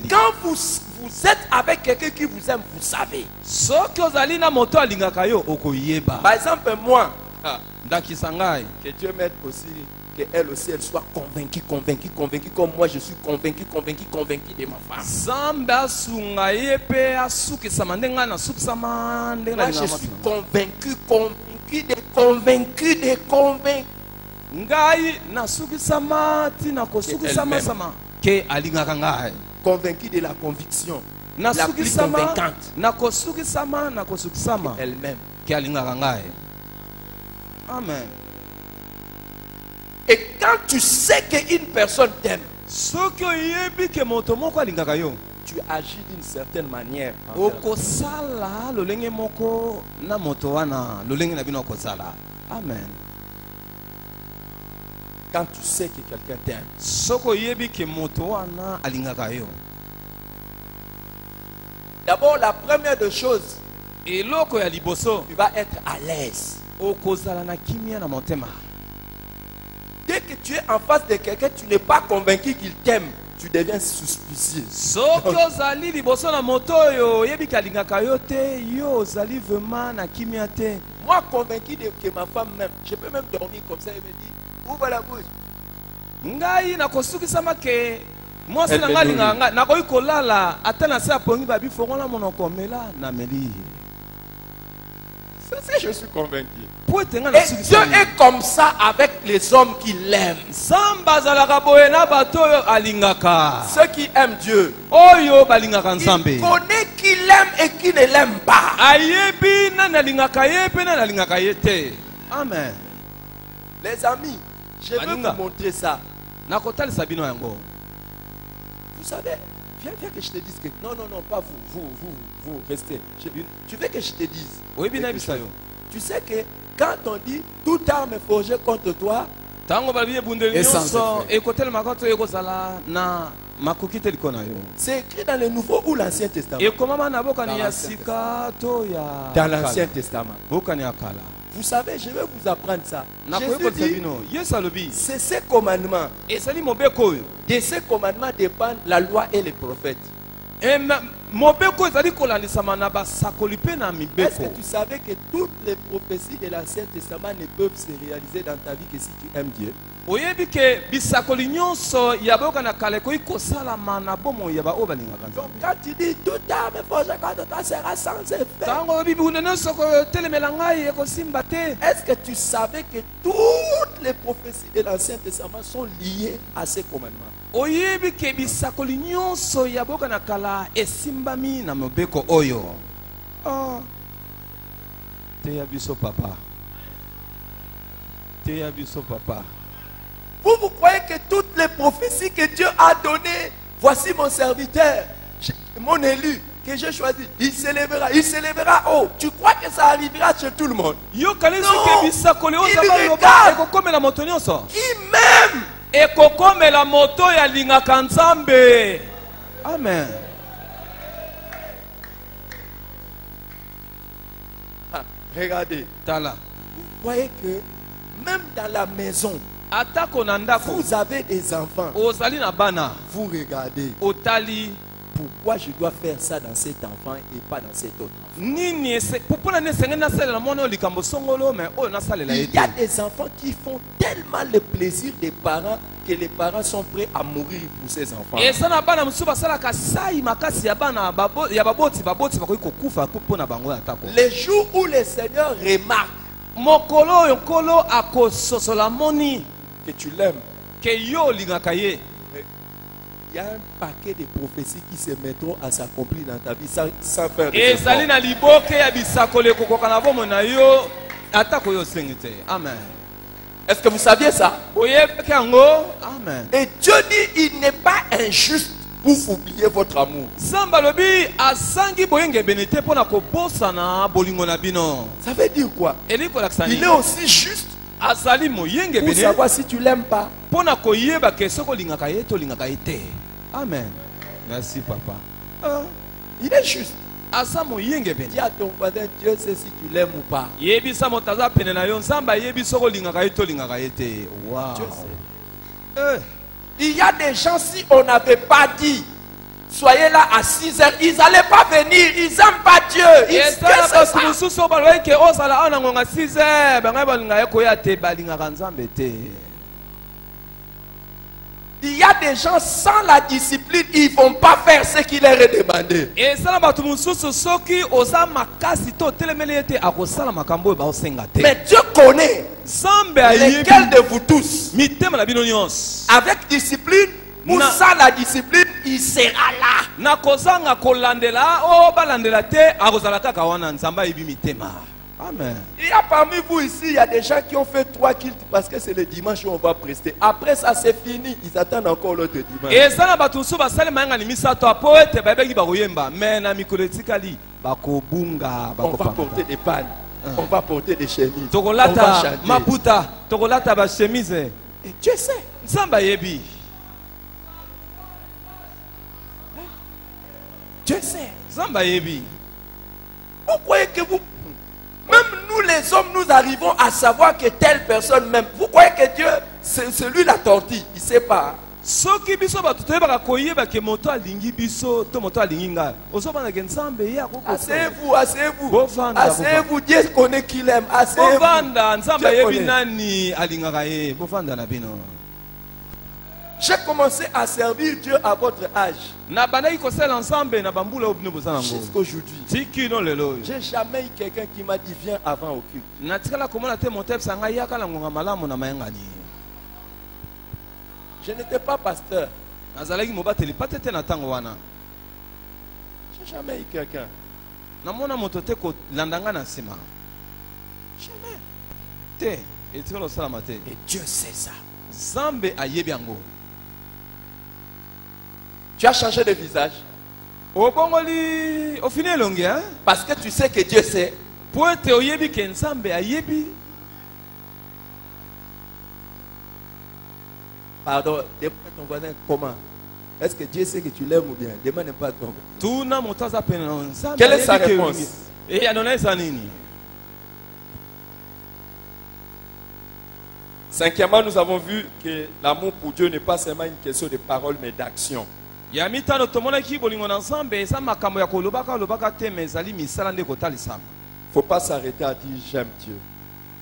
B: Quand vous êtes avec quelqu'un qui vous aime, vous savez. Par exemple, moi, que Dieu m'aide aussi, qu'elle aussi, elle soit convaincue comme moi, je suis convaincu de ma femme. Moi, je suis convaincu convaincu de la conviction la plus convaincante elle-même.
C: Amen.
B: Et quand tu sais qu'une personne t'aime, tu agis d'une certaine manière.
C: Amen.
B: Quand tu sais que quelqu'un t'aime, d'abord la première des choses, tu vas être à l'aise. Dès que tu es en face de quelqu'un, tu n'es pas convaincu qu'il t'aime, tu deviens suspicieux. Moi, convaincu que ma femme m'aime, je peux même dormir comme ça et me dire, ouvre la bouche. C'est ce que je suis convaincu. Et Dieu est comme ça avec les hommes qui l'aiment. Ceux qui aiment Dieu, il connaît qui l'aime et qui ne l'aime pas.
C: Amen.
B: Les amis, je veux vous montrer ça. Vous savez, viens que je te dise que... Non, pas vous restez. Tu veux que je te dise?
C: Oui,
B: tu sais que quand on dit toute arme forgée contre toi, c'est écrit dans le Nouveau ou l'Ancien Testament? Dans l'Ancien Testament. Vous savez, je vais vous apprendre ça. C'est ces commandements. De ces commandements dépendent la loi et les prophètes. Est-ce que tu savais que toutes les prophéties de l'Ancien Testament ne peuvent se réaliser dans ta vie que si tu aimes Dieu? Donc quand tu dis toute arme forgée contre toi sera sans effet, est-ce que tu savais que toutes les prophéties de l'Ancien Testament sont liées à ces commandements? Vous croyez que toutes les prophéties que Dieu a données, voici mon serviteur, mon élu, que j'ai choisi, il s'élèvera. Oh, tu crois que ça arrivera chez tout le monde? Non, il regarde, il m'aime.
C: Amen.
B: Regardez,
C: Tala.
B: vous voyez que même dans la maison, vous avez des enfants. Vous regardez. Pourquoi je dois faire ça dans cet enfant et pas dans cet autre enfant? Il y a des enfants qui font tellement le plaisir des parents que les parents sont prêts à mourir pour ces enfants. Les jours où le Seigneur remarque que tu l'aimes, il y a un paquet de prophéties qui se mettront à s'accomplir dans ta vie sans faire de effort.
C: Amen.
B: Est-ce que vous saviez ça?
C: oyebaki yango. Amen.
B: Et Dieu dit, il n'est pas injuste pour oublier votre amour.
C: Nzambe alobi asangi boyenge ebene te mpo na kobosana bolingo na bino.
B: Ça veut dire quoi?
C: Eli kolakisa
B: Il
C: nini?
B: est aussi juste
C: azali moyenge
B: pour
C: ebene
B: savoir si tu l'aimes pas.
C: mpo na koyeba ke soki olingaka ye to olingaka ye te. Amen. Merci papa.
B: Il est juste.
C: Aza moyenge
B: Dis
C: ebene.
B: à ton voisin, Dieu sait si tu l'aimes ou pas.
C: Yebisa moto aza pene na yo nzambe ayebi soki olingaka ye to olingaka ye te. Wow.
B: Dieu sait. Il y a des gens, si on n'avait pas dit, soyez là à 6 heures, ils n'allaient pas venir. Ils n'aiment pas Dieu. Qu'est-ce que c'est ça?
C: mosusu oyo balobaki ozala awa na ngonga 6 heures bangai balingaka ye koya te balingaka nzambe te.
B: Il y a des gens sans la discipline, ils ne vont pas faire ce qu'il leur est demandé.
C: esala bato mosusu soki oza makasi to otelemeli ye te akosala makambo oyo baosenga te.
B: Mais Dieu connaît
C: nzambe ayebi
B: lesquels de vous tous,
C: mitema na bino nyonso.
B: avec discipline ou
C: Na-
B: sans la discipline, il sera là.
C: na kozanga kolandela oyo balandela te akozala kaka wana nzambe ayebi mitema. Amen.
B: Il y a parmi vous ici, il y a des gens qui ont fait 3 cultes parce que c'est le dimanche où on va prester. Après ça, c'est fini. Ils attendent encore l'autre dimanche.
C: eza na bato mosusu basali mayanga ni misato apo ete bayebeki bakoyemba me na mikolo etikali bakobunga
B: On va porter des pannes. On va porter des chemises. On va
C: tokolata
B: chanter.
C: maputa tokolata bashemise.
B: Et Dieu sait.
C: nzambe ayebi.
B: Dieu sait.
C: nzambe ayebi.
B: Vous croyez que vous... Même nous les hommes, nous arrivons à savoir que telle personne même. Vous croyez que Dieu, c'est lui la tortille. Il ne sait pas.
C: soki biso bato toyebaka koyeba ke moto alingi biso to moto alingi ngai ozobandake nzambe ye
B: Asseyez-vous, asseyez-vous.
C: Bovanda,
B: Asseyez-vous. Dieu connaît qu'il aime. Asseyez-vous.
C: bovanda nzambe
B: Dieu
C: ayebi
B: connaît.
C: nani alingaka ye bovanda na bino.
B: J'ai commencé à servir Dieu à votre âge.
C: na bandaki kosala nzambe na bambula oyo bino boza nango
B: Jusqu'aujourd'hui.
C: tikino lelo oyo
B: J'ai jamais eu quelqu'un qui m'a dit viens avant au culte.
C: natikala komona te moto ayebisa ngai yaka na ngonga malamu na mayangani.
B: Je n'étais pas pasteur.
C: nazalaki mobateli pate te na ntango wana.
B: J'ai jamais eu quelqu'un.
C: namona moto te kolanda ngai na nsima
B: Jamais.
C: te etikala osalama te.
B: Et Dieu sait ça.
C: nzambe ayebi yango.
B: Tu as changé de visage
C: obongoli ofini elongi
B: parce que tu sais que Dieu sait.
C: po ete oyebi ke nzambe ayebi.
B: Pardon, demande à ton voisin comment. Est-ce que Dieu sait que tu l'aimes ou bien? Demande pas à ton voisin.
C: tuna moto aza pene na nzambe
B: Quelle est sa
C: ayebi ke
B: réponse?
C: olingi. E anona eza nini?
B: Cinquièmement, nous avons vu que l'amour pour Dieu n'est pas seulement une question de parole mais d'action.
C: ya mitano tomonaki bolingo na nzambe eza makambo ya kolobaka te me ezali misala nde kotalisama.
B: Il ne faut pas s'arrêter à dire j'aime Dieu.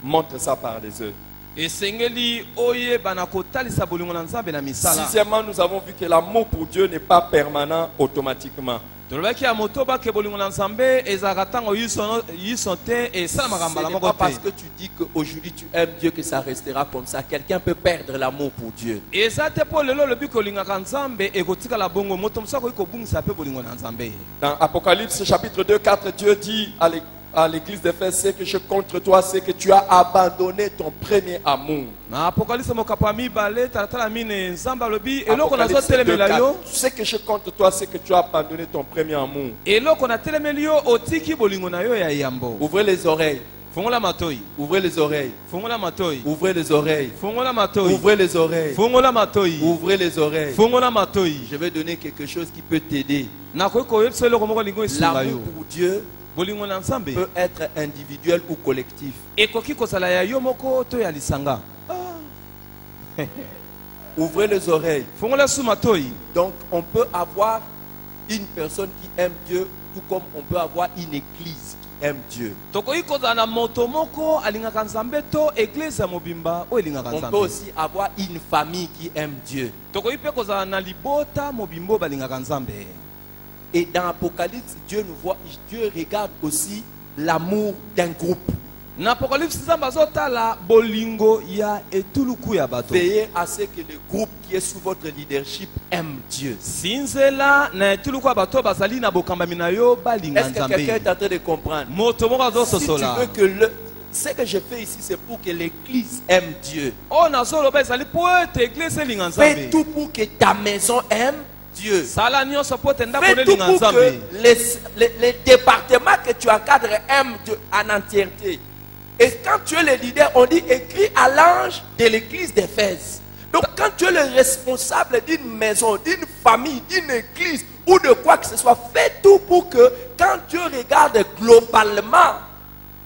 B: Montre ça par les œuvres.
C: esengeli oyeba na kotalisa bolingo na nzambe na misala.
B: Sixièmement, nous avons vu que l'amour pour Dieu n'est pas permanent automatiquement.
C: tolobaki ya motoba ke bolingo na nzambe ezalaka ntango yiso te esalamaka
B: Ce
C: mbala
B: n'est
C: moko
B: pas parce
C: te.
B: que tu dis qu'aujourd'hui tu aimes Dieu que ça restera comme ça. Quelqu'un peut perdre l'amour pour Dieu.
C: eza te mpo lelo olobi kolingaka nzambe ekotikala bongo moto mosusu akoki kobungisa mpe bolingo na nzambe.
B: Dans Apocalypse chapitre 2, 4, Dieu dit à l'église d'Éphèse, c'est que je contre toi, c'est que tu as abandonné ton premier amour.
C: na apokalipse mokapo ya mibale talatala mine nzambe alobi eloko
B: Apocalypse 2,
C: nazotelemela
B: 4,
C: yo
B: tu sais que je contre toi, c'est que tu as abandonné ton premier amour.
C: eloko natelemeli yo otiki bolingo na yo ya yambo.
B: Ouvrez les oreilles,
C: fungola matoi
B: ouvrez les oreilles,
C: fungola matoi
B: ouvrez les oreilles,
C: fungola matoi
B: ouvrez les oreilles,
C: fungola matoi
B: ouvrez les oreilles.
C: fungola matoi.
B: Je vais donner quelque chose qui peut t'aider.
C: nakoki koyebisa eloko moko lingo esunga yo.
B: L'amour pour Dieu
C: bolingo na nzambe
B: peut être individuel ou collectif.
C: ekoki kozala ya yo moko to ya lisanga.
B: Ouvrez les oreilles.
C: fungola su matoi.
B: Donc, on peut avoir une personne qui aime Dieu, tout comme on peut avoir une église qui aime Dieu.
C: tokoki kozala na moto moko alingaka nzambe to eglize ya mobimba oyo elingaka
B: On peut
C: nzambe.
B: aussi avoir une famille qui aime Dieu.
C: tokoki mpe kozala na libota mobimba oyo balingaka nzambe.
B: Et dans Apocalypse, Dieu regarde aussi l'amour d'un groupe.
C: na apocalypse nzambe azotala bolingo ya etuluku ya bato.
B: Veillez à ce que le groupe qui est sous votre leadership aime Dieu.
C: sinzela na etuluku ya bato bazali na bokambami na yo balinga
B: Est-ce que quelqu'un est
C: nzambe.
B: en train de comprendre?
C: moto moko
B: Si tu
C: azososola
B: veux que ce que je fais ici, c'est pour que l'église aime Dieu.
C: oyo nazoloba ezali mpo ete eglise elinga
B: Fais
C: nzambe
B: tout pour que ta maison aime Dieu.
C: sala nyonso mpo ete ndako
B: Fais tout
C: nelinga
B: pour
C: nzambe
B: que les départements que tu encadres aiment Dieu en entièreté. Et quand tu es le leader, on dit écris à l'ange de l'église d'Éphèse. Donc quand tu es le responsable d'une maison, d'une famille, d'une église ou de quoi que ce soit, fais tout pour que quand Dieu regarde globalement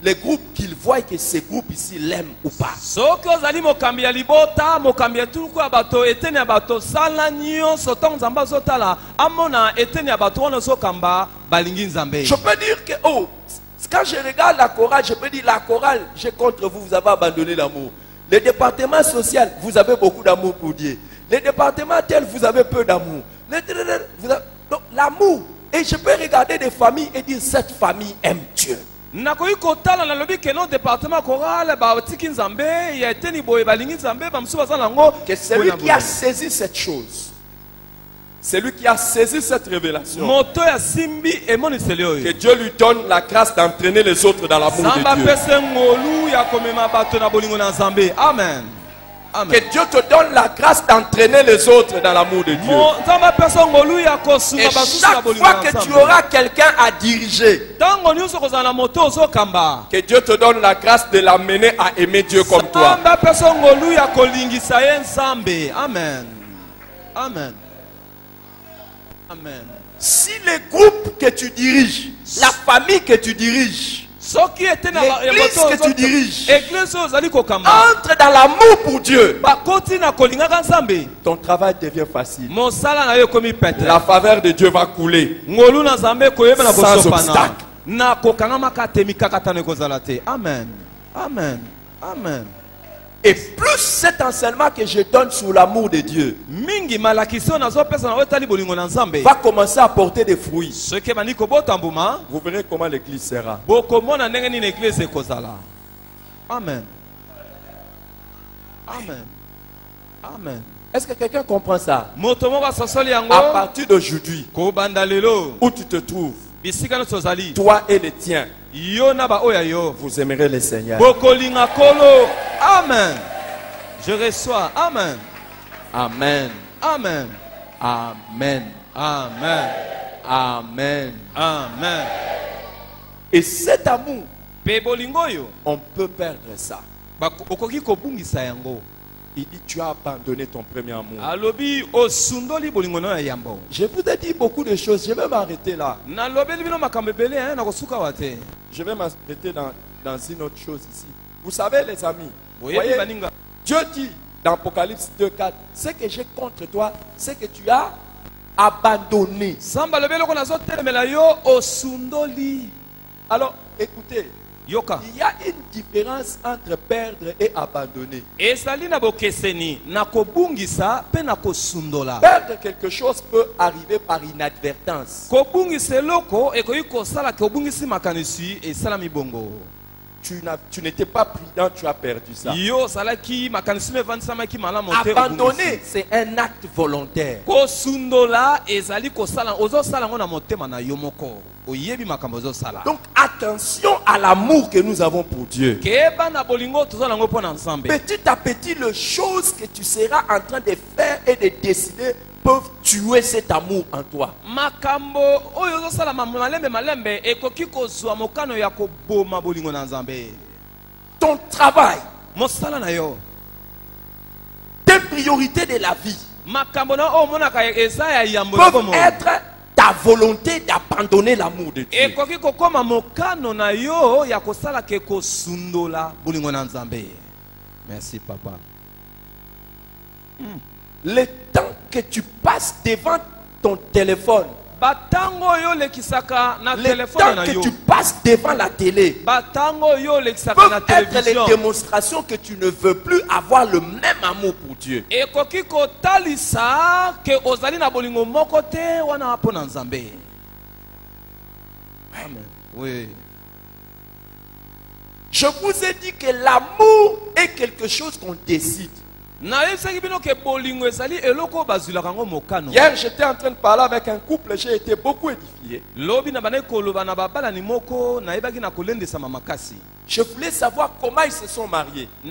B: les groupes, qu'il voit que ces groupes ici l'aiment ou pas.
C: soki ozali mokambi ya libota mokambi ya tuluku ya bato eteni ya bato sala nyonso ntango nzambe azotala amona eteni ya bato wana ozokamba balingi nzambe.
B: Je peux dire que, oh, quand je regarde la chorale, je peux dire la chorale, j'ai contre vous, vous avez abandonné l'amour. Le département social, vous avez beaucoup d'amour pour Dieu. Le département tel, vous avez peu d'amour. Donc l'amour. Et je peux regarder des familles et dire cette famille aime Dieu.
C: nakoki kotala nalobi keno département chorale batiki nzambe ya eteni boye balingi nzambe bamosusu baza nango.
B: Que celui qui a saisi cette chose, celui qui a saisi cette révélation,
C: moto ya simbi emoniseli
B: que
C: oyo
B: Dieu lui donne la grâce d'entraîner les autres dans l'amour
C: nzambe
B: de Dieu.
C: apese ngolu ya komema bato na bolingo na nzambe. Amen.
B: Que
C: Amen.
B: Dieu te donne la grâce d'entraîner les autres dans l'amour de Dieu.
C: nzambe apese ngolu ya kosunga
B: Et
C: basusu na
B: chaque
C: bolingo
B: fois
C: na
B: que tu
C: nzambe.
B: auras quelqu'un à diriger,
C: ntango nyonso kozala na moto ozokamba
B: que Dieu te donne la grâce de l'amener à aimer Dieu comme toi.
C: nzambe apese ngolu ya kolingisa ye nzambe. Amen. Amen. Amen.
B: Si le groupe que tu diriges, la famille que tu diriges,
C: soki ete na ya
B: l'église
C: moto
B: que tu diriges,
C: eglise oyo ozali kokamba
B: entre dans l'amour pour Dieu,
C: bakoti na kolingaka nzambe
B: ton travail devient facile.
C: mosala na yo ekomi pete
B: La faveur de Dieu va couler.
C: ngolu na nzambe ekoyeba na
B: Sans
C: kosopana
B: obstacle.
C: na kokangamaka te mikakatano ekozala te. Amen. Amen. Amen.
B: Et plus cet enseignement que je donne sur l'amour de Dieu
C: mingi malakisi oyo nazopesa na oyo etali bolingo na nzambe
B: va commencer à porter des fruits,
C: soki ebandi kobota mbuma
B: vous verrez comment l'église sera.
C: bokomona ndenge nini eglise ekozala. Amen. Amen. Amen.
B: Est-ce que quelqu'un comprend ça?
C: moto moko asosoli yango
B: À partir d'aujourd'hui,
C: kobanda lelo
B: où tu te trouves,
C: bisika nyonso ozali
B: toi et les tiens,
C: yo na baoyo yo
B: vous aimerez le Seigneur.
C: bokolinga kolo. Amen. Je reçois. Amen.
B: Amen.
C: Amen.
B: Amen.
C: Amen.
B: Amen.
C: Amen.
B: Et cet amour,
C: Pe bolingo yo
B: on peut perdre ça.
C: okoki kobungisa yango.
B: Il dit tu as abandonné ton premier amour.
C: Alobi osundoli bolingo na yambo.
B: Je vous ai dit beaucoup de choses. Je vais m'arrêter là.
C: Na lobeli bino makambo ebele na kosuka wate.
B: Je vais m'arrêter dans une autre chose ici. Vous savez les amis,
C: Voyez
B: voyez,
C: baninga.
B: Dieu dit dans Apocalypse 2:4, ce que j'ai contre toi, c'est que tu as abandonné.
C: Samba lobeli ko nazo telemela yo osundoli.
B: Alors écoutez,
C: Yoka.
B: il y a une différence entre perdre et abandonner.
C: Ezali na bokeseni na kobungisa pe na kosundola.
B: Perdre quelque chose peut arriver par inadvertance.
C: Kobungisa eloko ekoki kosala ke obungisi makanisi esala mibongo.
B: Tu n'étais pas prudent, tu as perdu ça.
C: Yo salaki makanisi mevandisamaki malamu te.
B: Abandonner, c'est un acte volontaire.
C: Kosundola ezali kosala ozosala ngo na motema na yo moko. Oyebi makambo ozosala.
B: Donc attention à l'amour que nous avons pour Dieu.
C: Keba na bolingo tozala ngo pona nzambe.
B: Petit à petit, les choses que tu seras en train de faire et de décider peuvent tuer cet amour en toi.
C: Makambo oyo ozosala malembe ekoki kozwa mokano ya koboma bolingo na nzambe.
B: Ton travail,
C: Mosala na yo.
B: tes priorités de la vie
C: Makambo na o monaka eza ya yambo na
B: peuvent
C: bomo.
B: être ta volonté d'abandonner l'amour de Dieu.
C: Ekoki kokoma mokano na yo ya kosala ke kosundola bolingo na nzambe. Merci papa.
B: Le temps que tu passes devant ton téléphone,
C: Batango yo lekisaka na
B: le
C: téléphone na
B: temps que
C: yo.
B: tu passes devant la télé,
C: Batango yo lekisaka na
B: peuvent être les
C: télévision.
B: démonstrations que tu ne veux plus avoir le même amour pour Dieu.
C: Ekoki kotalisa ke ozali na bolingo moko te wana hapo na nzambe. Amen. Oui.
B: Je vous ai dit que l'amour est quelque chose qu'on décide.
C: Hier,
B: j'étais en train de parler avec un couple, j'ai été beaucoup édifié. Je voulais savoir comment ils se sont mariés. Et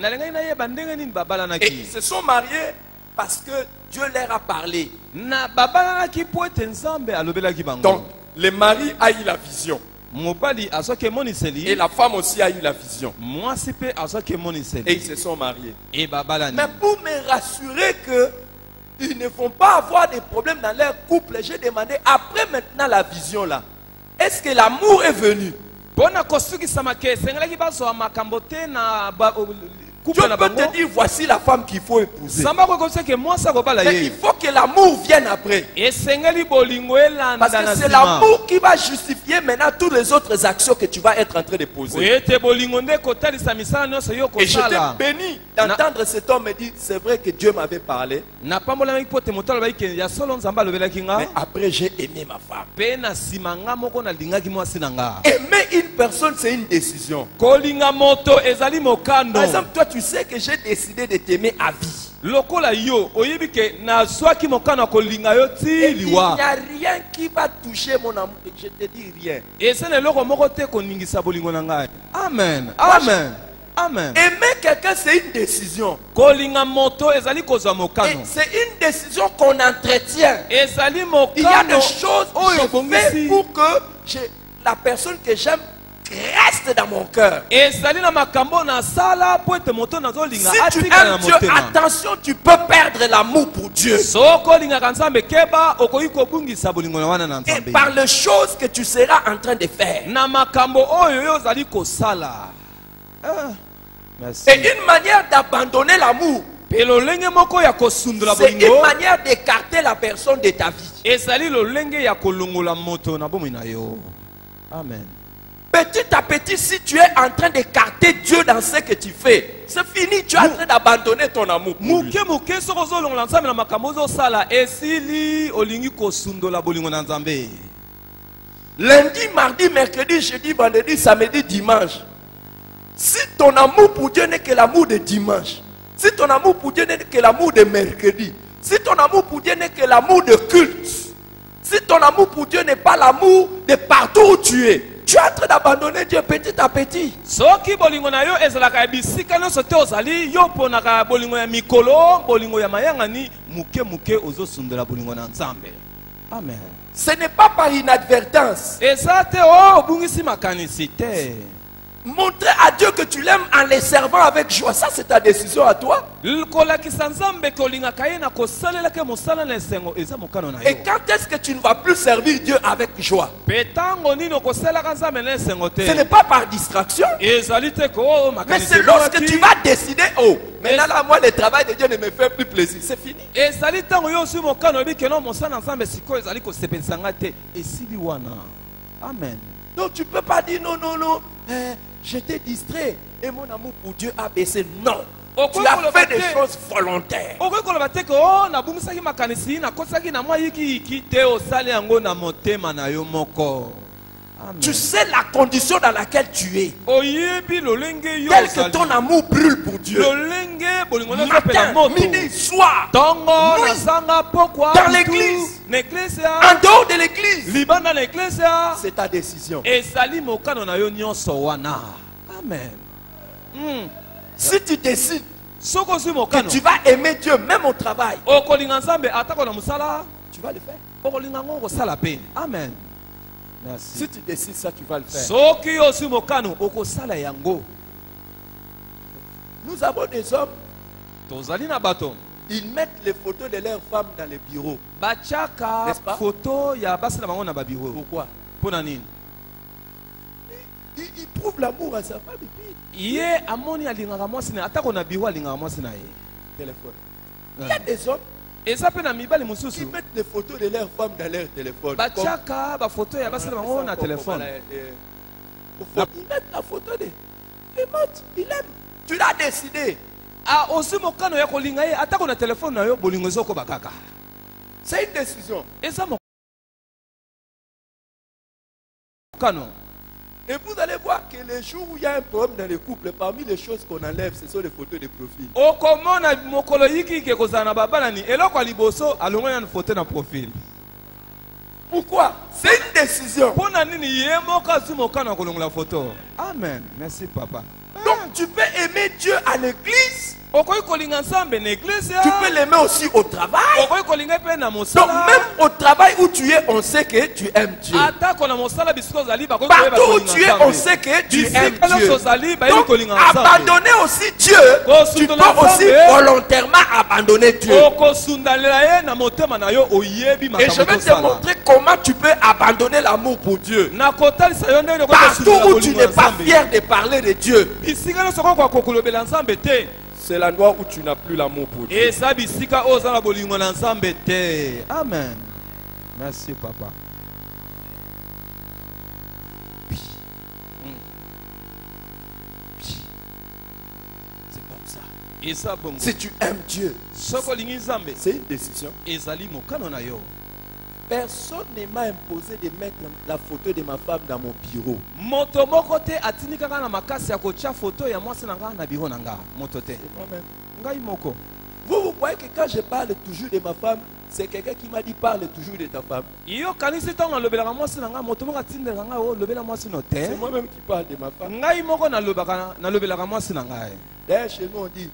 B: ils se sont mariés parce que Dieu leur a parlé. Donc, le mari a eu la vision. Et la femme aussi a eu la vision. Et ils se sont mariés. Mais pour me rassurer que ils ne vont pas avoir des problèmes dans leur couple, j'ai demandé, après maintenant la vision là, est-ce que l'amour est venu? Dieu peut te dire, voici la femme qu'il faut épouser. Mais il faut que l'amour vienne après. Parce que c'est l'amour qui va justifier maintenant toutes les autres actions que tu vas être en train de poser. Et j'étais béni d'entendre cet homme me dire, c'est vrai que Dieu m'avait parlé. Mais après j'ai aimé ma femme. Aimer une personne, c'est une décision. Par exemple, toi tu sais que j'ai décidé de t'aimer à vie. Et il n'y a rien qui va toucher mon amour. Je te dis rien.
C: Amen. Amen. Amen.
B: Aimer quelqu'un, c'est une décision. Et c'est une décision qu'on entretient. Il y a des choses que je fais pour que la personne que j'aime reste dans mon cœur. Si tu aimes Dieu, attention, tu peux perdre l'amour pour Dieu. Et par les choses que tu seras en train de faire. Et une manière d'abandonner l'amour, c'est une manière d'écarter la personne de ta vie.
C: Amen.
B: Petit à petit, si tu es en train d'écarter Dieu dans ce que tu fais, c'est fini, tu es en train d'abandonner ton amour pour lui. Lundi, mardi, mercredi, jeudi, vendredi, samedi, dimanche. Si ton amour pour Dieu n'est que l'amour de dimanche, si ton amour pour Dieu n'est que l'amour de mercredi, si ton amour pour Dieu n'est que l'amour de culte, si ton amour pour Dieu n'est pas l'amour de partout où tu es, tu es en train d'abandonner Dieu petit à petit.
C: Amen.
B: Ce n'est pas par inadvertance. Montrer à Dieu que tu l'aimes en les servant avec joie. Ça, c'est ta décision à toi. Et quand est-ce que tu ne vas plus servir Dieu avec joie? Ce n'est pas par distraction. Mais c'est lorsque tu vas décider, oh, maintenant là, moi, le travail de Dieu ne me fait plus plaisir. C'est fini.
C: Amen.
B: Donc tu ne peux pas dire non, non, non. J'étais distrait et mon amour pour Dieu a baissé. Non. Tu as fait des choses volontaires. Tu sais la condition dans laquelle tu es. Tel que ton amour brûle pour Dieu. Matin, midi, soir, nuit, dans l'église, en dehors de l'église. C'est ta décision.
C: Amen.
B: Si tu décides que tu vas aimer Dieu même au travail, tu vas le faire.
C: Amen. Merci.
B: Si tu décides ça, tu vas le faire. Nous avons des hommes, ils mettent les photos de leurs femmes dans les bureaux. N'est-ce pas? Pourquoi? Il prouve l'amour à sa femme et puis téléphone. Il y a des hommes qui mettent les photos de leurs femmes dans leur téléphone. Ils mettent la photo de l'autre. Il aime. Tu l'as décidé. C'est une décision. Et vous allez voir que les jours où il y a un problème dans les couples, parmi les choses qu'on enlève, ce sont les photos de profil.
C: okomona mokolo yiki ke kozala na babalani eloko ya liboso alongoli na foto na profil.
B: Pourquoi? C'est une décision.
C: Mpona nini ye moko azwi mokano ya kolongola foto. Amen. Merci papa.
B: Donc tu peux aimer Dieu à l'église.
C: Okoki kolinga nzambe na église.
B: Tu peux l'aimer aussi au travail.
C: Okoki kolinga pe na
B: Donc
C: mosala.
B: même au travail où tu es, on sait que tu aimes Dieu.
C: Atako na mosala bisiko zali bakoki koyeba
B: Partout où
C: kolinga
B: tu es,
C: nzambe.
B: on sait que tu aimes
C: Bisika
B: Dieu.
C: nyonso ozali bayebi
B: Donc
C: kolinga nzambe.
B: abandonner aussi Dieu. Tu peux
C: Kosundela
B: aussi
C: nzambe.
B: volontairement abandonner Dieu.
C: Okosundalela ye na motema na yo oyebi
B: Et je
C: makambo
B: vais te
C: tosala.
B: montrer comment tu peux abandonner l'amour pour Dieu.
C: Na kotalisa yo ndenge
B: Partout
C: okosundela
B: où tu
C: kolinga
B: n'es pas
C: nzambe.
B: fier de parler de Dieu,
C: Bisika nyonso okoki kokolobela nzambe te.
B: c'est l'endroit où tu n'as plus l'amour pour Dieu.
C: Eza bisika oyo oza na bolingo na nzambe te. Amen. Merci papa.
B: C'est comme ça.
C: Eza bongo.
B: Si tu aimes Dieu,
C: Soko lingi nzambe.
B: c'est une décision.
C: Ezali mokano na yo.
B: Personne ne m'a imposé de mettre la photo de ma femme dans mon bureau.
C: Moto moko te atindi kaka na makasi ya kotia foto ya mwasi na nga na biro na nga. Moto te.
B: C'est moi-même.
C: Ngai moko.
B: Vous voyez que quand je parle toujours de ma femme, c'est quelqu'un qui m'a dit parle toujours de ta femme.
C: Yo kanisi tonga alobelaka mwasi na nga moto moko atindelaka nga o lobela mwasi no te.
B: C'est moi-même qui parle de ma femme.
C: Ngai moko nalobelaka mwasi na ngai.
B: D'ailleurs, chez nous, on dit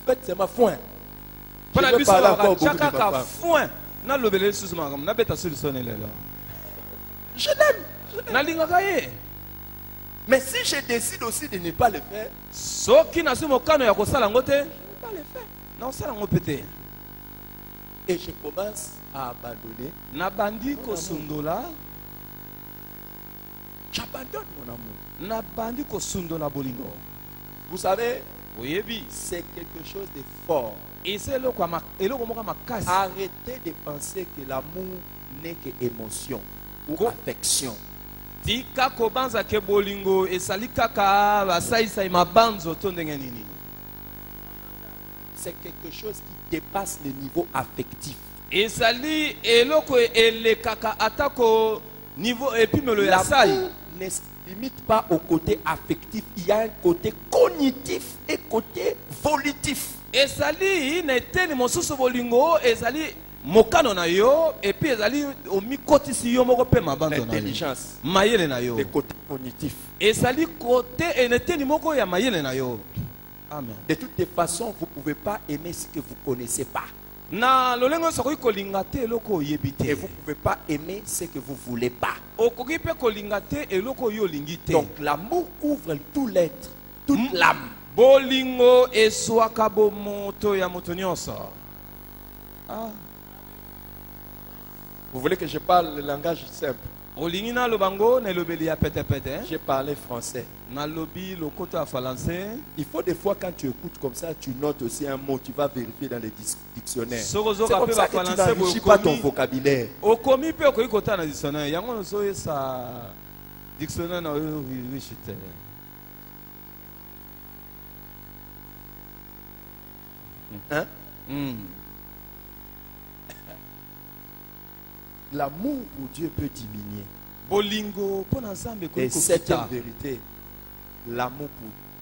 B: faites, c'est ma foin. Je
C: Mpona
B: vais
C: biso
B: parler encore beaucoup de
C: tiaka
B: ma
C: ka
B: femme.
C: foin nalobela lisusu makambo nabeta solution lelo.
B: Je l'aime.
C: Nalingaka ye.
B: Mais si je décide aussi de ne pas le faire,
C: Soki nasu mokano ya kosala ngo te,
B: je ne vais pas le faire.
C: na osala ngo pe te.
B: Et je commence à abandonner.
C: Nabandi kosundola,
B: J'abandonne mon amour.
C: nabandi kosundola bolingo.
B: Vous savez,
C: Oyebi,
B: c'est quelque chose de fort.
C: ese eloko moko makasi.
B: Arrêtez de penser que l'amour n'est que émotion ou affection.
C: Tika kobanza ke bolingo esali kaka basaisai mabanzo to ndenge nini.
B: C'est quelque chose qui dépasse le niveau affectif.
C: Esali eloko elekaka atako niveau epimelo ya sai.
B: L'amour ne se limite pas au côté affectif. Il y a un côté cognitif et côté volitif.
C: Esali neteni mosusu bolingo ezali mokano na yo et puis ezali omikotisi yo moko pe mabanzo na yo.
B: L'intelligence,
C: Mayele na yo.
B: le côté cognitif.
C: Esali kote eneteni moko ya mayele na yo. Amen.
B: De toutes les façons, vous ne pouvez pas aimer ce que vous ne connaissez pas.
C: Na lolengo sokoki kolinga te eloko oyebi te.
B: Et vous ne pouvez pas aimer ce que vous ne voulez pas.
C: Okoki pe kolinga te eloko oyo olingi te.
B: Donc l'amour couvre tout l'être, toute l'âme.
C: Bolingo eswaka bomoto ya moto nyonso. Ah.
B: Vous voulez que je parle le langage simple?
C: Olingi na lobango na lobeli ya pete pete.
B: J'ai parlé français.
C: Na lobi lokoto ya français.
B: Il faut des fois quand tu écoutes comme ça, tu notes aussi un mot, tu vas vérifier dans les dictionnaires. C'est
C: Sokozo
B: comme
C: ka
B: ça
C: pe
B: que tu
C: ba
B: n'enrichis pas ton vocabulaire.
C: Okomi pe okoki kota na dictionnaire. Yango no so esa dictionnaire na yo riche te.
B: Hein?
C: Mm.
B: L'amour pour Dieu peut diminuer.
C: Bolingo pona nzambe
B: Et
C: ko
B: septième
C: kokita.
B: vérité, l'amour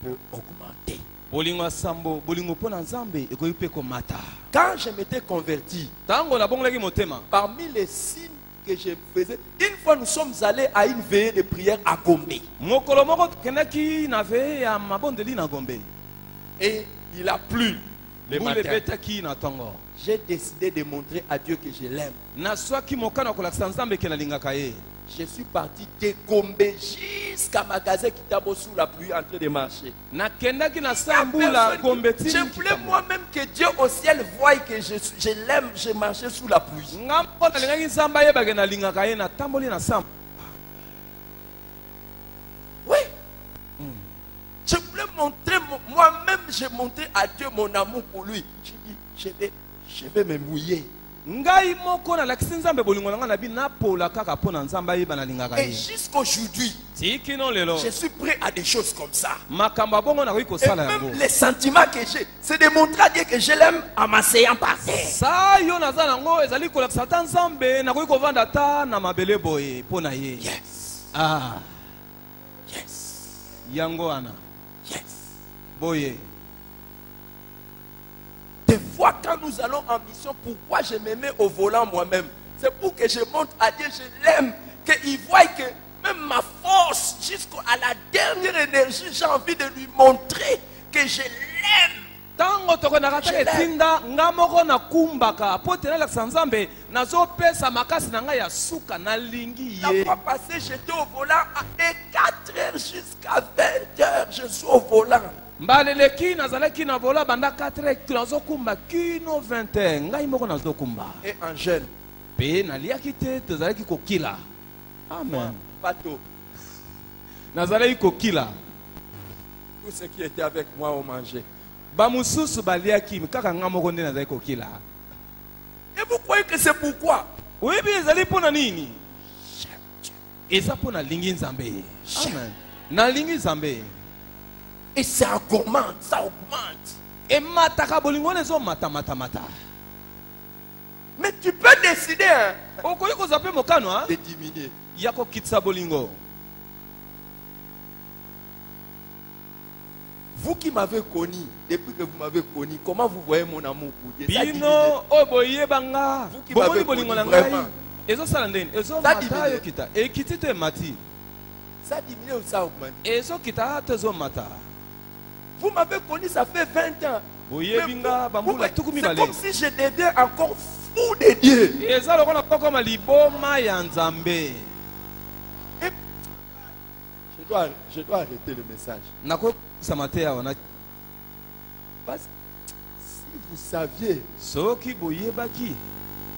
B: peut augmenter.
C: Bolingo sambo, bolingo pona nzambe ekoki pe komata.
B: Quand je m'étais converti,
C: Tango na bongolaki motema.
B: parmi les signes que je faisais, une fois nous sommes allés à une veillée de prière à Gombe.
C: Mokolo moko kendaki na ve ya mabondeli na Gombe.
B: Et il a plu le
C: Boule
B: matin.
C: betaki na tongo.
B: J'ai décidé de montrer à Dieu que je l'aime.
C: Na swaki mokana kolakisa nzambe ke nalingaka ye.
B: Je suis parti de Gombe jusqu'à magasin Kitabo sous la pluie en train de marcher.
C: Na kendaki na sambula Gombe tini.
B: Je voulais moi-même que Dieu au ciel voie que je l'aime, je marchais sous la pluie.
C: Ngampo nalingaki nzamba ye bage nalingaka ye na tamboli na samba.
B: Oui. Je voulais montrer, moi-même, j'ai montré à Dieu mon amour pour lui. J'ai dit, je vais me mouiller.
C: Ngai moko na lakisi nzambe bolingo nanga na bi na pola kaka pona nzamba ye banalingaka
B: Et
C: ye.
B: jusqu'aujourd'hui,
C: Tiki non lelo.
B: je suis prêt à des choses comme ça.
C: Makamba bongo na koki
B: Et
C: kosala yango.
B: même les sentiments que j'ai, c'est de montrer à Dieu que je l'aime en m'asseyant par terre.
C: Sa yo naza nango ezali kolakisa ta nzambe na koki kovanda ta na mabele boye pona ye.
B: Yes.
C: Ah.
B: Yes.
C: Yangoana.
B: Yes.
C: Boye.
B: Des fois, quand nous allons en mission, pourquoi je me mets au volant moi-même? C'est pour que je montre à Dieu, je l'aime, qu'il voie que même ma force, jusqu'à la dernière énergie, j'ai envie de lui montrer que je l'aime.
C: Tango tokonaka ta etinda ngamoko na kumbaka po tenala sanzambe nazo pesa makasi na ngai ya suka na lingi
B: La
C: ye.
B: fois passée, j'étais au volant de 4 heures jusqu'à 20 heures. Je suis au volant.
C: Mbaleleki nazalaki na vola banda 4 nazo kumba kino 20 ngai moko nazo kumba.
B: Et Angèle,
C: Pe naliaki te tozalaki kokila. Amen.
B: bateau.
C: Nazalaki kokila.
B: Tous ceux qui étaient avec moi ont mangé.
C: Bamususu baliaki kaka ngamoko nde nazalaki kokila.
B: Et vous croyez que c'est pourquoi?
C: Oyebi ezali pona nini? Eza pona lingi nzambe. Amen. Na lingi nzambe.
B: Et ça augmente, ça augmente.
C: Et mataka bolingo nezo mata.
B: Mais tu peux décider hein,
C: Okoyi kozape mokano ha?
B: de diminuer.
C: Yako kitsa bolingo.
B: Vous qui m'avez connu, depuis que vous m'avez connu, comment vous voyez mon amour pour Dieu? Ça diminue.
C: Bino oboye banga.
B: Vous qui
C: Bomoni
B: m'avez
C: bolingo na
B: connu
C: ngai.
B: vraiment.
C: Ezo sala ndeni? Ezo
B: Ça
C: mata
B: diminue.
C: yo kita. E kiti te mati.
B: Ça diminue ou ça augmente?
C: Ezo kita te zo mata.
B: Vous m'avez connu, ça fait 20 ans.
C: Boye
B: Mais
C: binga bambula tuku
B: c'est
C: mibale.
B: comme si je deviens encore fou de Dieu.
C: Eza lokola poko maliboma ya nzambe.
B: Et je dois arrêter le message.
C: Nako samate ya wana.
B: Parce que si vous saviez
C: Soki boye baki.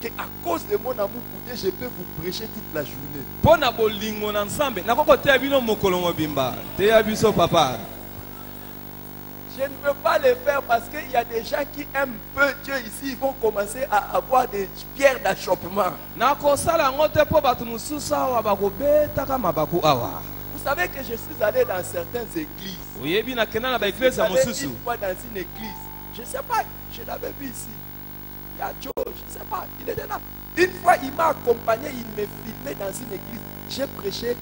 B: qu'à cause de mon amour pour Dieu, je peux vous prêcher toute la journée.
C: Pona bolingo na nzambe. Nakoko te bino mokolo mobimba. Te ya biso papa.
B: Je ne peux pas le faire parce qu'il y a des gens qui aiment peu Dieu ici. Ils vont commencer à avoir des pierres d'achoppement.
C: Nakosala ngote po batu mususu awa bakobetaka mabaku awa.
B: Vous savez que je suis allé dans certaines églises.
C: Oyebi na kena na ba
B: Je
C: église
B: suis
C: ya
B: allé
C: mususu.
B: une fois dans une église. Je ne sais pas, je l'avais vu ici. Il y a Joe, je ne sais pas, il était là. Une fois, il m'a accompagné, il me filmait dans une église. J'ai prêché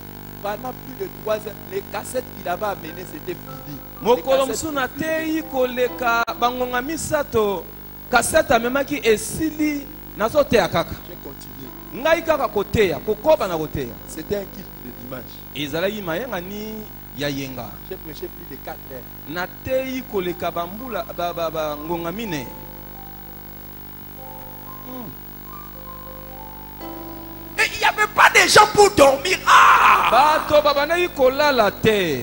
B: pendant plus de 3 heures. Les cassettes qu'il avait amenées, c'était fini.
C: Mokolo musuna teyi koleka bangonga misato. Kaseta memaki esili nazo teya kaka.
B: J'ai continué.
C: Ngai kaka koteya, kokoba na koteya.
B: C'était un kiff de dimanche.
C: Ezalaki mayenga ni ya yenga.
B: J'ai prêché plus de 4 heures.
C: Na teyi koleka bambula ngonga mine.
B: Et il n'y avait pas de gens pour dormir. Ah!
C: Bato babanayi kolala te.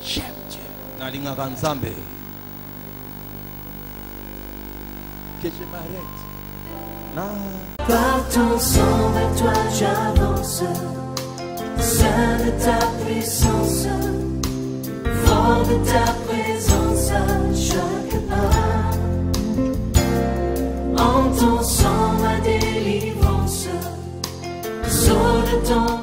B: J'aime Dieu.
C: Nalingaka nzambe.
B: Que je m'arrête.
C: Na
A: Par ton sang vers toi j'avance, saint de ta puissance, fort de ta présence à chaque pas. En ton sang ma délivrance, sceau de ton